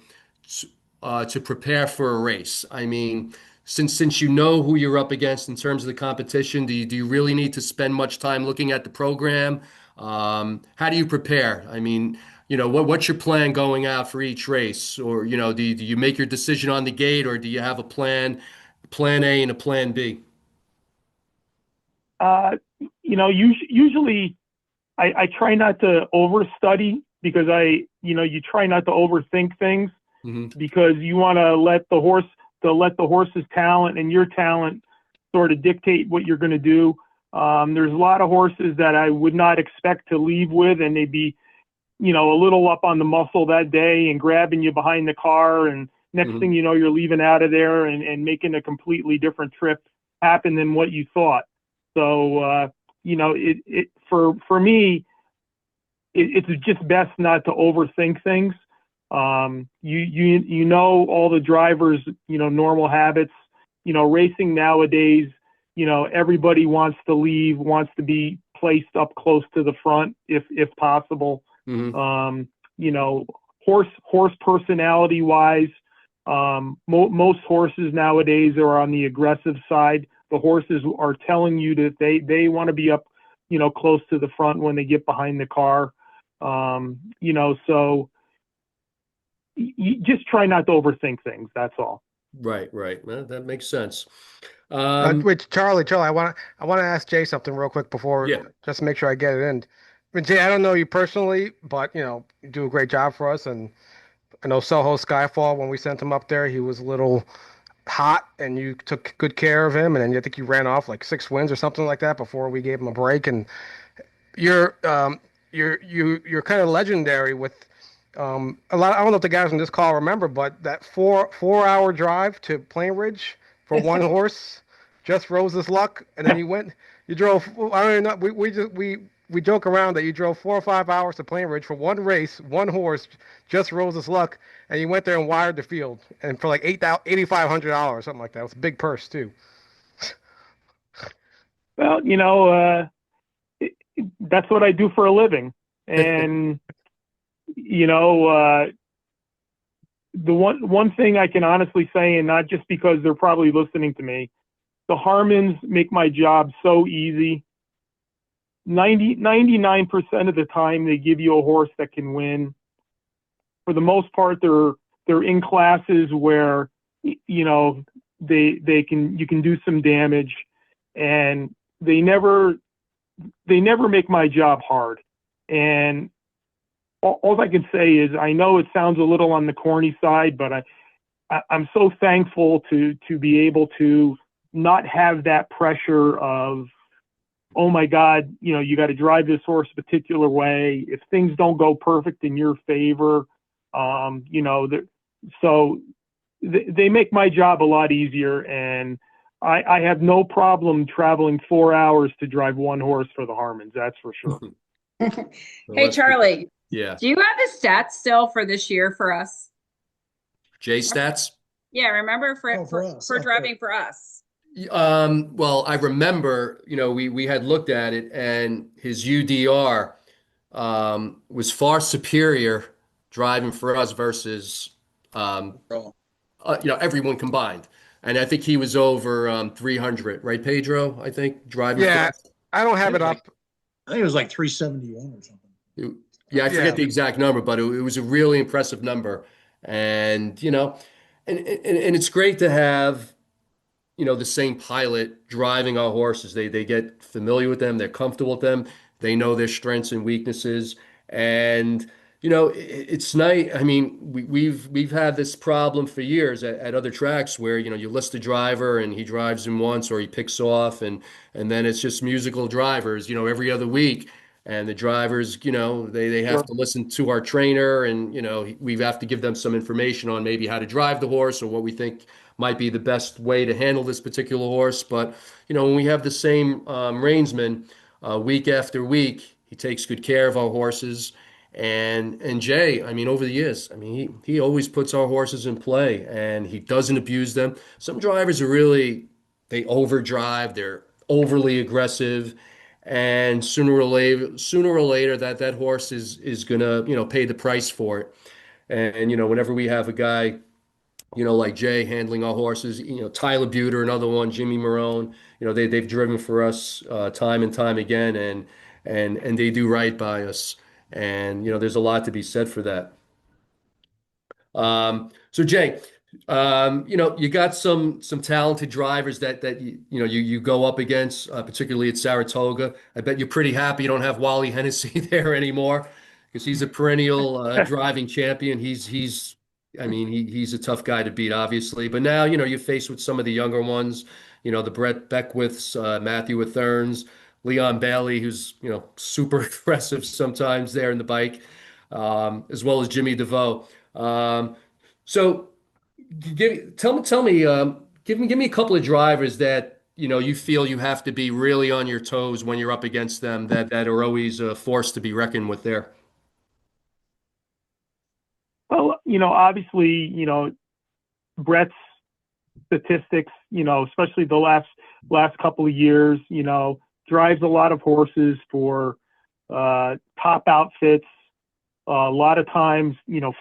To prepare for a race? I mean, since you know who you're up against in terms of the competition, do you really need to spend much time looking at the program? How do you prepare? I mean, what's your plan going out for each race? Or, do you make your decision on the gate, or do you have a plan A and a plan B? Usually I try not to overstudy because you try not to overthink things, Hmm. because you want to let the horse's talent and your talent sort of dictate what you're going to do. There's a lot of horses that I would not expect to leave with, and they'd be, a little up on the muscle that day and grabbing you behind the car. And next Hmm. thing you know, you're leaving out of there and making a completely different trip happen than what you thought. So, for me, it's just best not to overthink things. All the drivers, normal habits. Racing nowadays, everybody wants to wants to be placed up close to the front if possible. Hmm. Horse personality wise, most horses nowadays are on the aggressive side. The horses are telling you that they want to be up, close to the front when they get behind the car. So you just try not to overthink things. That's all. Right. Well, that makes sense. Wait, Charlie, I want to ask Jay something real quick before, Yeah. just to make sure I get it in. I mean, Jay, I don't know you personally, but you do a great job for us, and I know Soho Skyfall, when we sent him up there, he was a little hot, and you took good care of him, and then I think you ran off like 6 wins or something like that before we gave him a break. And you're you're kind of legendary with a lot. I don't know if the guys on this call remember, but that four hour drive to Plainridge for one horse, just Rose's luck, and then you drove. I don't even know. We we joke around that you drove 4 or 5 hours to Plain Ridge for one race, one horse, just Rose's luck, and you went there and wired the field, and for like $8,500, something like that. It was a big purse too. Well, that's what I do for a living. And, the one thing I can honestly say, and not just because they're probably listening to me, the Harmons make my job so easy. 99% of the time they give you a horse that can win. For the most part, they're in classes where, you can do some damage, and they never make my job hard. And all I can say is, I know it sounds a little on the corny side, but I'm so thankful to be able to not have that pressure of, oh my God, you got to drive this horse a particular way. If things don't go perfect in your favor, so they make my job a lot easier. And I have no problem traveling 4 hours to drive one horse for the Harmons. That's for sure. Hey, Charlie. Yeah. Do you have the stats still for this year for us? J stats? Yeah, remember for us. for driving for us. Well, I remember, we had looked at it, and his UDR was far superior driving for us versus everyone combined. And I think he was over 300, right, Pedro? I think driving. Yeah, for us. I don't have it up. I think it was like 371 or something. Yeah, I forget the exact number, but it was a really impressive number. And, and it's great to have, the same pilot driving our horses. They get familiar with them. They're comfortable with them. They know their strengths and weaknesses. And, it's nice. I mean, we've had this problem for years at other tracks where, you list a driver and he drives him once or he picks off, and then it's just musical drivers, every other week. And the drivers, they have to listen to our trainer, and, we have to give them some information on maybe how to drive the horse or what we think might be the best way to handle this particular horse. But, when we have the same reinsman week after week, he takes good care of our horses. And Jay, I mean, over the years, I mean, he always puts our horses in play, and he doesn't abuse them. Some drivers are really, they overdrive, they're overly aggressive. And sooner or later, that horse is gonna pay the price for it. And whenever we have a guy like Jay handling our horses, Tyler Buter, another one, Jimmy Marone, they've driven for us time and time again, and they do right by us. And there's a lot to be said for that. So Jay, you got some talented drivers that you go up against, particularly at Saratoga. I bet you're pretty happy you don't have Wally Hennessy there anymore, because he's a perennial driving champion. He's a tough guy to beat, obviously. But now you're faced with some of the younger ones, the Brett Beckwiths, Matthew Atherns, Leon Bailey, who's super aggressive sometimes there in the bike, as well as Jimmy DeVoe. So tell me, give me a couple of drivers that you feel you have to be really on your toes when you're up against them, that are always a force to be reckoned with there. Well, obviously, Brett's statistics, especially the last couple of years, drives a lot of horses for top outfits. A lot of times,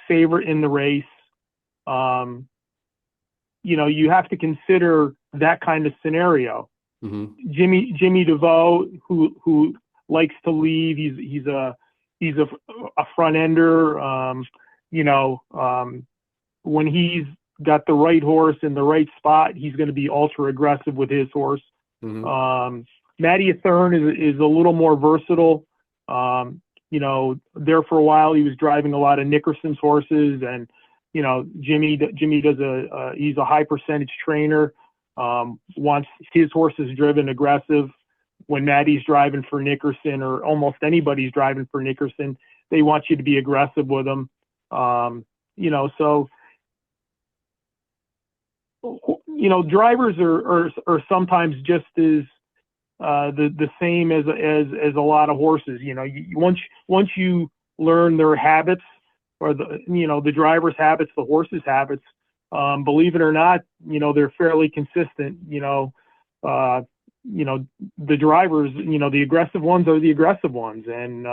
favorite in the race. You have to consider that kind of scenario. Mm-hmm. Jimmy DeVoe, who likes to leave. He's a front ender. When he's got the right horse in the right spot, he's going to be ultra aggressive with his horse. Mm-hmm. Matty Athern is a little more versatile. There for a while he was driving a lot of Nickerson's horses, and Jimmy does he's a high percentage trainer. Wants his horses driven aggressive. When Matty's driving for Nickerson, or almost anybody's driving for Nickerson, they want you to be aggressive with them. So drivers are sometimes just as the same as a lot of horses. You know, once you learn their habits, or the driver's habits, the horse's habits, believe it or not, they're fairly consistent. The drivers, the aggressive ones are the aggressive ones, and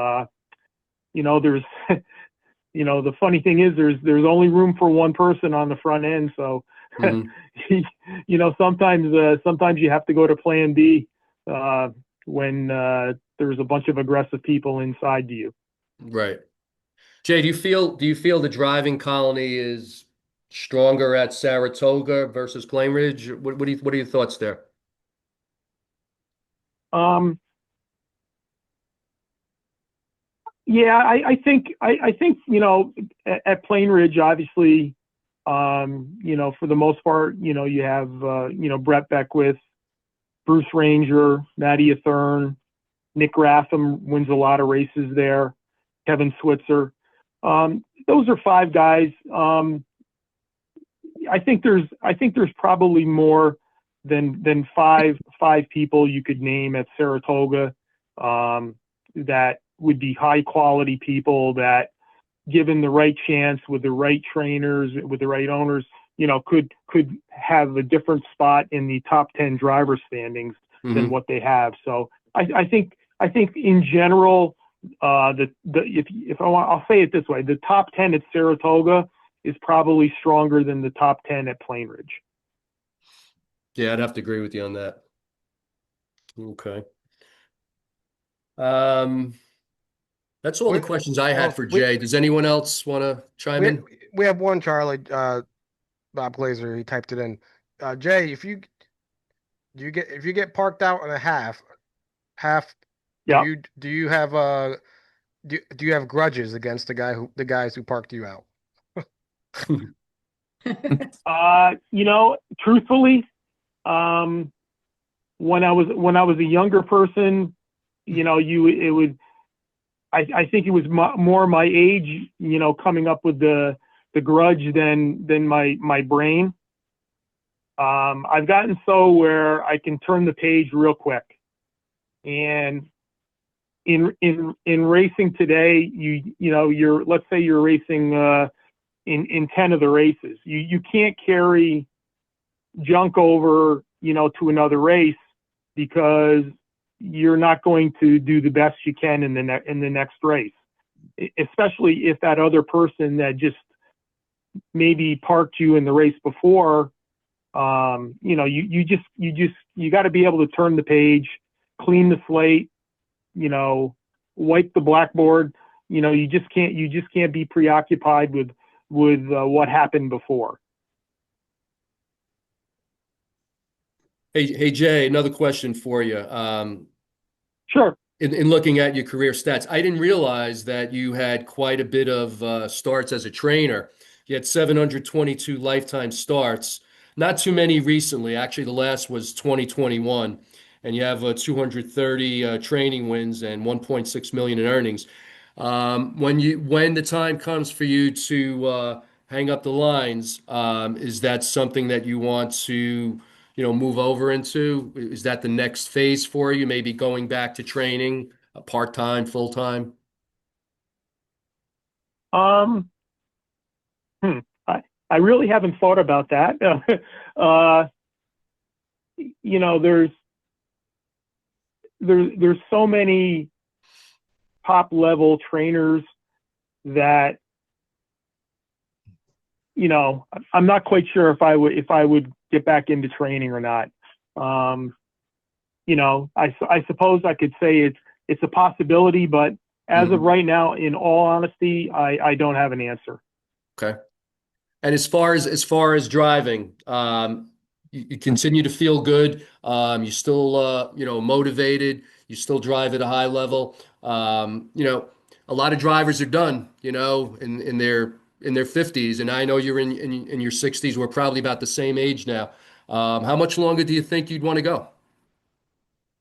there's the funny thing is there's only room for one person on the front end, so sometimes you have to go to plan B when there's a bunch of aggressive people inside you. Right. Jay, do you feel the driving colony is stronger at Saratoga versus Plain Ridge? What are your thoughts there? Yeah, I think at Plain Ridge, obviously, for the most part, you have Brett Beckwith, Bruce Ranger, Matty Athern, Nick Ratham wins a lot of races there, Kevin Switzer. Those are five guys. I think there's probably more than five people you could name at Saratoga that would be high quality people that, given the right chance with the right trainers, with the right owners, could have a different spot in the top 10 driver standings than what they have. So I think in general, I'll say it this way, the top 10 at Saratoga is probably stronger than the top 10 at Plain Ridge. Yeah, I'd have to agree with you on that. Okay. That's all the questions I had for Jay. Does anyone else want to chime in? We have one, Charlie. Bob Glazer, he typed it in. Jay, if you get parked out in a half, yeah. do you have grudges against the guys who parked you out? Truthfully, when I was a younger person, I think it was more my age, coming up with the grudge than my brain. I've gotten so where I can turn the page real quick, and in racing today, let's say you're racing in 10 of the races, you can't carry junk over to another race, because you're not going to do the best you can in the next race, especially if that other person that just maybe parked you in the race before, you got to be able to turn the page, clean the slate, wipe the blackboard. You just can't be preoccupied with what happened before. Hey Jay, another question for you. Sure. In looking at your career stats, I didn't realize that you had quite a bit of starts as a trainer. You had 722 lifetime starts, not too many recently. Actually, the last was 2021, and you have 230 training wins and 1.6 million in earnings. When the time comes for you to hang up the lines, is that something that you want to move over into? Is that the next phase for you? Maybe going back to training, part-time, full-time? I really haven't thought about that. There's so many top level trainers that, I'm not quite sure if I would get back into training or not. I suppose I could say it's a possibility, but as of right now, in all honesty, I don't have an answer. Okay. And as far as driving, you continue to feel good. You still motivated. You still drive at a high level. A lot of drivers are done, in their 50s, and I know you're in your 60s. We're probably about the same age now. How much longer do you think you'd want to go?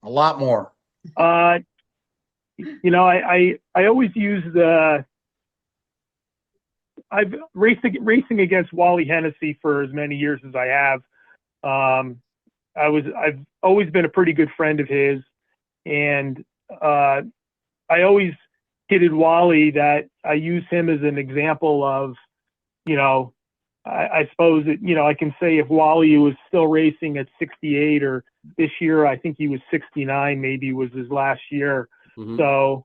A lot more. I always use I've racing against Wally Hennessy for as many years as I have. I've always been a pretty good friend of his. And I always kidded Wally that I use him as an example of, I suppose that, I can say if Wally was still racing at 68, or this year, I think he was 69, maybe was his last year. Mhm. So,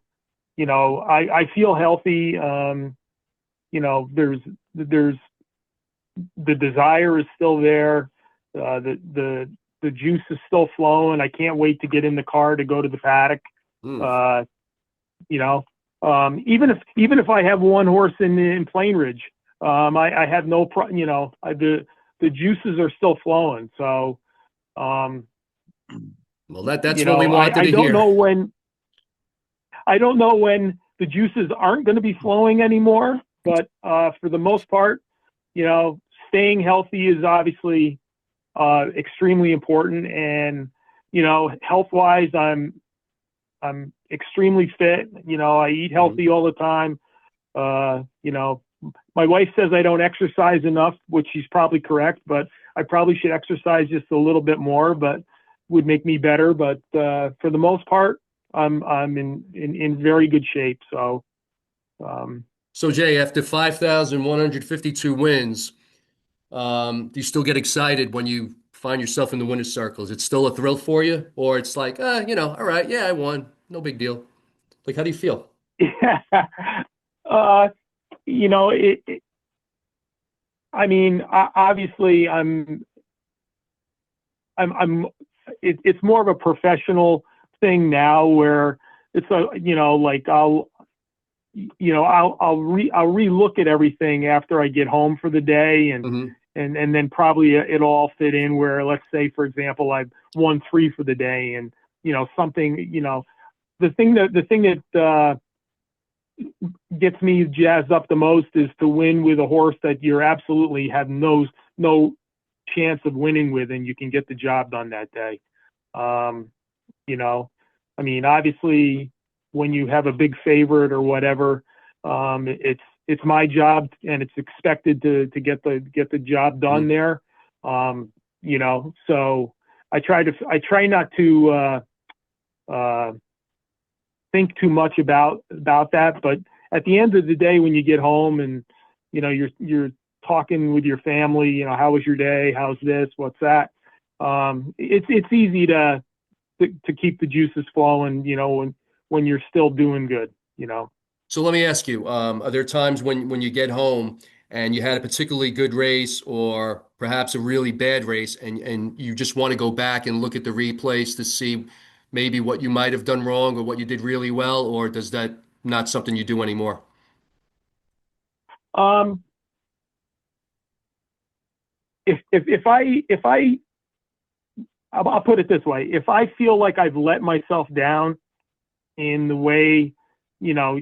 I feel healthy. There's the desire is still there. The juice is still flowing. I can't wait to get in the car to go to the paddock. Mm. Even if I have one horse in Plain Ridge, I have no the juices are still flowing. So, Well, that's what we wanted I to don't hear. know when. I don't know when the juices aren't going to be flowing anymore, but for the most part, staying healthy is obviously extremely important. And health-wise, I'm extremely fit. I eat healthy all the time. My wife says I don't exercise enough, which she's probably correct, but I probably should exercise just a little bit more, but would make me better. But for the most part, I'm in very good shape. So, So Jay, after 5,152 wins, do you still get excited when you find yourself in the winner's circle? Is it still a thrill for you? Or it's like, all right, yeah, I won. No big deal. Like, how do you feel? yeah, obviously it's more of a professional thing now where it's like I'll relook at everything after I get home for the day, and Mm-hmm. and then probably it'll all fit in where, let's say, for example, I've won 3 for the day, and something, the thing that gets me jazzed up the most is to win with a horse that you're absolutely have no chance of winning with, and you can get the job done that day. Obviously, when you have a big favorite or whatever, it's my job, and it's expected to get the job done there. So I try not to think too much about that. But at the end of the day, when you get home and you're talking with your family, how was your day? How's this? What's that? It's easy to keep the juices flowing, when you're still doing good. So let me ask you, are there times when you get home and you had a particularly good race or perhaps a really bad race and you just want to go back and look at the replays to see maybe what you might have done wrong or what you did really well, or does that not something you do anymore? I'll put it this way. If I feel like I've let myself down in the way, you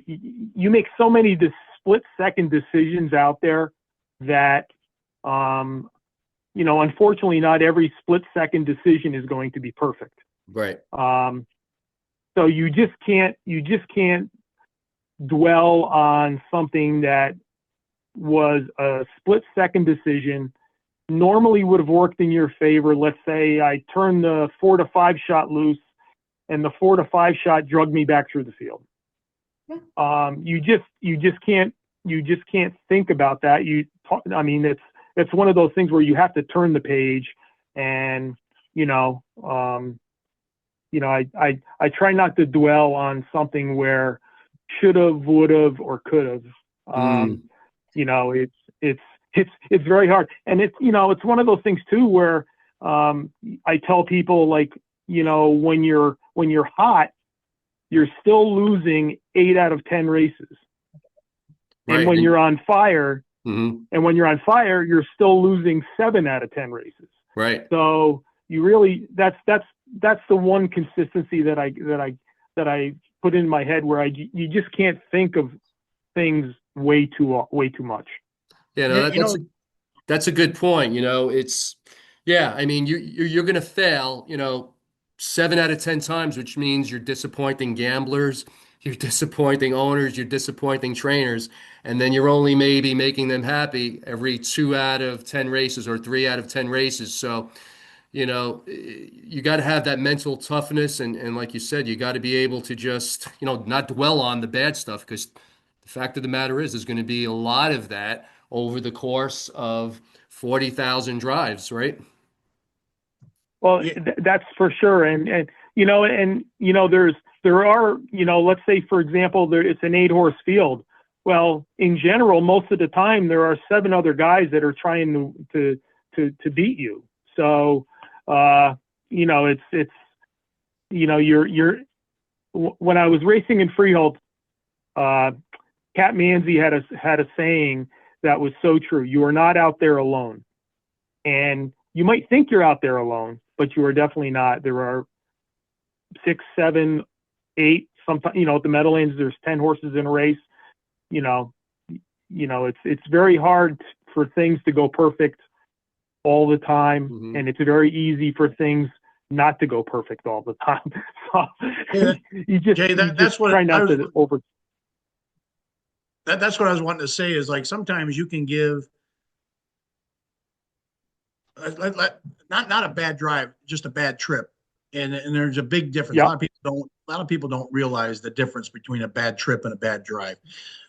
make so many split-second decisions out there that, unfortunately, not every split-second decision is going to be perfect. Right. So you just can't dwell on something that was a split-second decision, normally would have worked in your favor. Let's say I turned the 4 to 5 shot loose, and the 4 to 5 shot drugged me back through the field. You just can't think about that. It's one of those things where you have to turn the page, and I try not to dwell on something where should have, would have, or could have. It's very hard, and it's one of those things too where I tell people, like, when you're hot, you're still losing 8 out of 10 races, Right. and when you're on fire, Mm-hmm. you're still losing 7 out of 10 races. Right. So you really that's the one consistency that I put in my head, where you just can't think of things way too much. Yeah, no, that's a good point. You're going to fail, 7 out of 10 times, which means you're disappointing gamblers, you're disappointing owners, you're disappointing trainers, and then you're only maybe making them happy every 2 out of 10 races or 3 out of 10 races. So, you got to have that mental toughness. And like you said, you got to be able to just, not dwell on the bad stuff, because the fact of the matter is there's going to be a lot of that over the course of 40,000 drives, right? Well, Yeah. that's for sure. There are, let's say, for example, it's an 8-horse field. Well, in general, most of the time there are 7 other guys that are trying to beat you. So, when I was racing in Freehold, Cat Manzi had a saying that was so true. You are not out there alone. And you might think you're out there alone, but you are definitely not. There are 6, 7, 8, sometimes, at the Meadowlands, there's 10 horses in a race. It's very hard for things to go perfect all the time. Mhm. And it's very easy for things not to go perfect all the time. So That's what try not to over. That's what I was wanting to say is like sometimes you can give not a bad drive, just a bad trip. And there's a big difference. Yep. A lot of people don't realize the difference between a bad trip and a bad drive.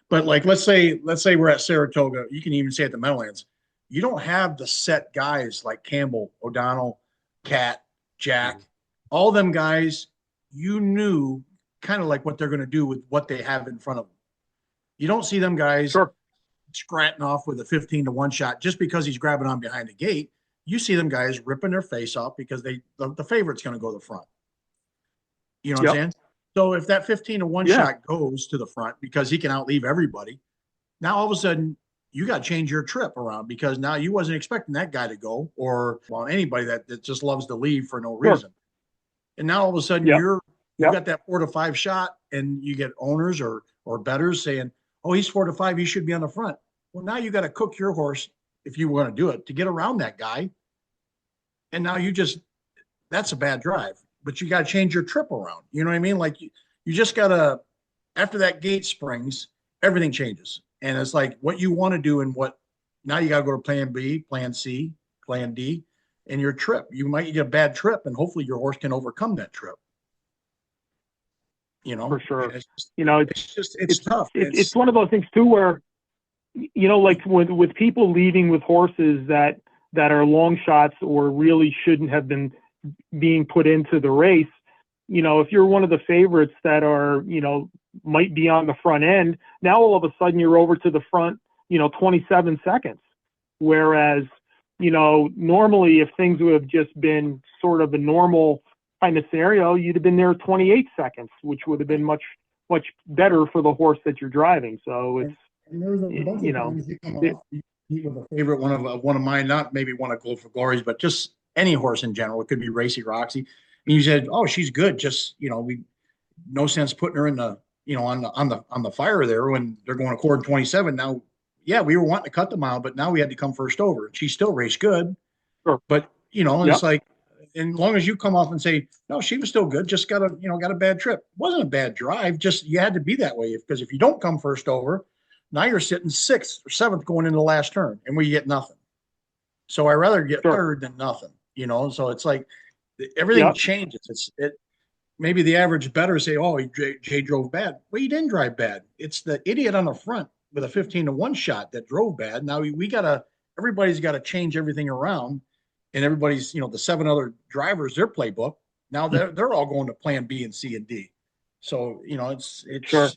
But like let's say we're at Saratoga, you can even say at the Meadowlands, you don't have the set guys like Campbell, O'Donnell, Cat, Jack, all them guys, you knew kind of like what they're going to do with what they have in front of them. You don't see them guys scratting off with a 15-1 shot just because he's grabbing on behind the gate. You see them guys ripping their face off because the favorite's going to go to the front. You know what I'm saying? So if that 15-1 shot goes to the front because he can outleave everybody, now all of a sudden you got to change your trip around because now you wasn't expecting that guy to go or anybody that just loves to leave for no reason. And now all of a sudden you got that 4 to 5 shot and you get owners or bettors saying, oh, he's 4 to 5, he should be on the front. Well, now you got to cook your horse if you want to do it to get around that guy. And now that's a bad drive, but you got to change your trip around. You know what I mean? Like you just got to, after that gate springs, everything changes. And it's like what you want to do and now you got to go to plan B, plan C, plan D, and your trip. You might get a bad trip and hopefully your horse can overcome that trip. For sure. It's tough. It's one of those things too, where, like with people leading with horses that are long shots or really shouldn't have been being put into the race. If you're one of the favorites that are, might be on the front end, now all of a sudden you're over to the front, 27 seconds. Whereas, normally if things would have just been sort of a normal kind of scenario, you'd have been there 28 seconds, which would have been much, much better for the horse that you're driving. So it's, and there's a bunch of times you come off, you meet with a favorite, one of mine, not maybe one of Gold for Glories, but just any horse in general. It could be Racy Roxy. And you said, oh, she's good. Just, we no sense putting her in the, on the fire there when they're going to cord 27. Now, yeah, we were wanting to cut the mile, but now we had to come first over. She still raced good. Sure. But, it's like, and as long as you come off and say, no, she was still good, just got a bad trip. It wasn't a bad drive. Just you had to be that way because if you don't come first over, now you're sitting 6th or 7th going into the last turn and we get nothing. So I rather get third than nothing, So it's like everything changes. Maybe the average better say, oh, Jay drove bad. Well, he didn't drive bad. It's the idiot on the front with a 15-1 shot that drove bad. Now everybody's got to change everything around. And everybody's, the 7 other drivers, their playbook. Now they're all going to plan B and C and D. So, it's sure.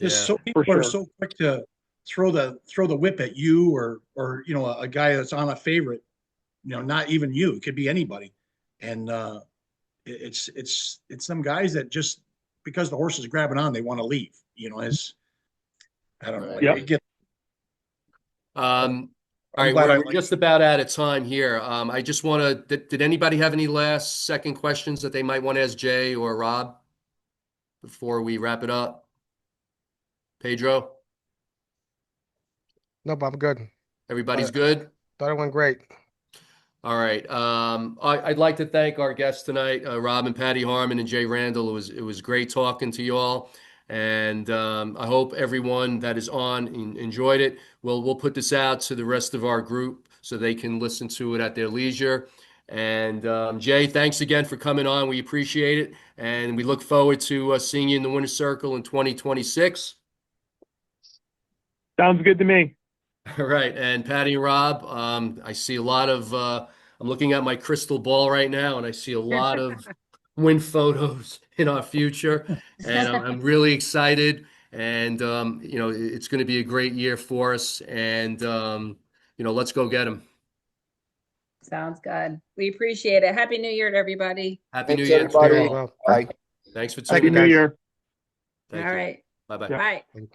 So people are so quick to throw the whip at you or a guy that's on a favorite, not even you, it could be anybody. And it's some guys that just because the horse is grabbing on, they want to leave, I don't know. All right, we're just about out of time here. I just want to, did anybody have any last second questions that they might want to ask Jay or Rob before we wrap it up? Pedro? Nope, I'm good. Everybody's good? Thought it went great. All right. I'd like to thank our guests tonight, Rob and Patti Harmon and Jay Randall. It was great talking to you all. And I hope everyone that is on enjoyed it. We'll put this out to the rest of our group so they can listen to it at their leisure. And Jay, thanks again for coming on. We appreciate it. And we look forward to seeing you in the winner's circle in 2026. Sounds good to me. All right. And Patty and Rob, I see a lot of, I'm looking at my crystal ball right now, and I see a lot of win photos in our future. And I'm really excited. And, it's going to be a great year for us. And, let's go get them. Sounds good. We appreciate it. Happy New Year to everybody. Happy New Thanks, Year. everybody. You as well. Bye. Thanks for Thank Happy tuning you, in. New guys. Year. Thank All you. right. Bye-bye. Yeah. Bye.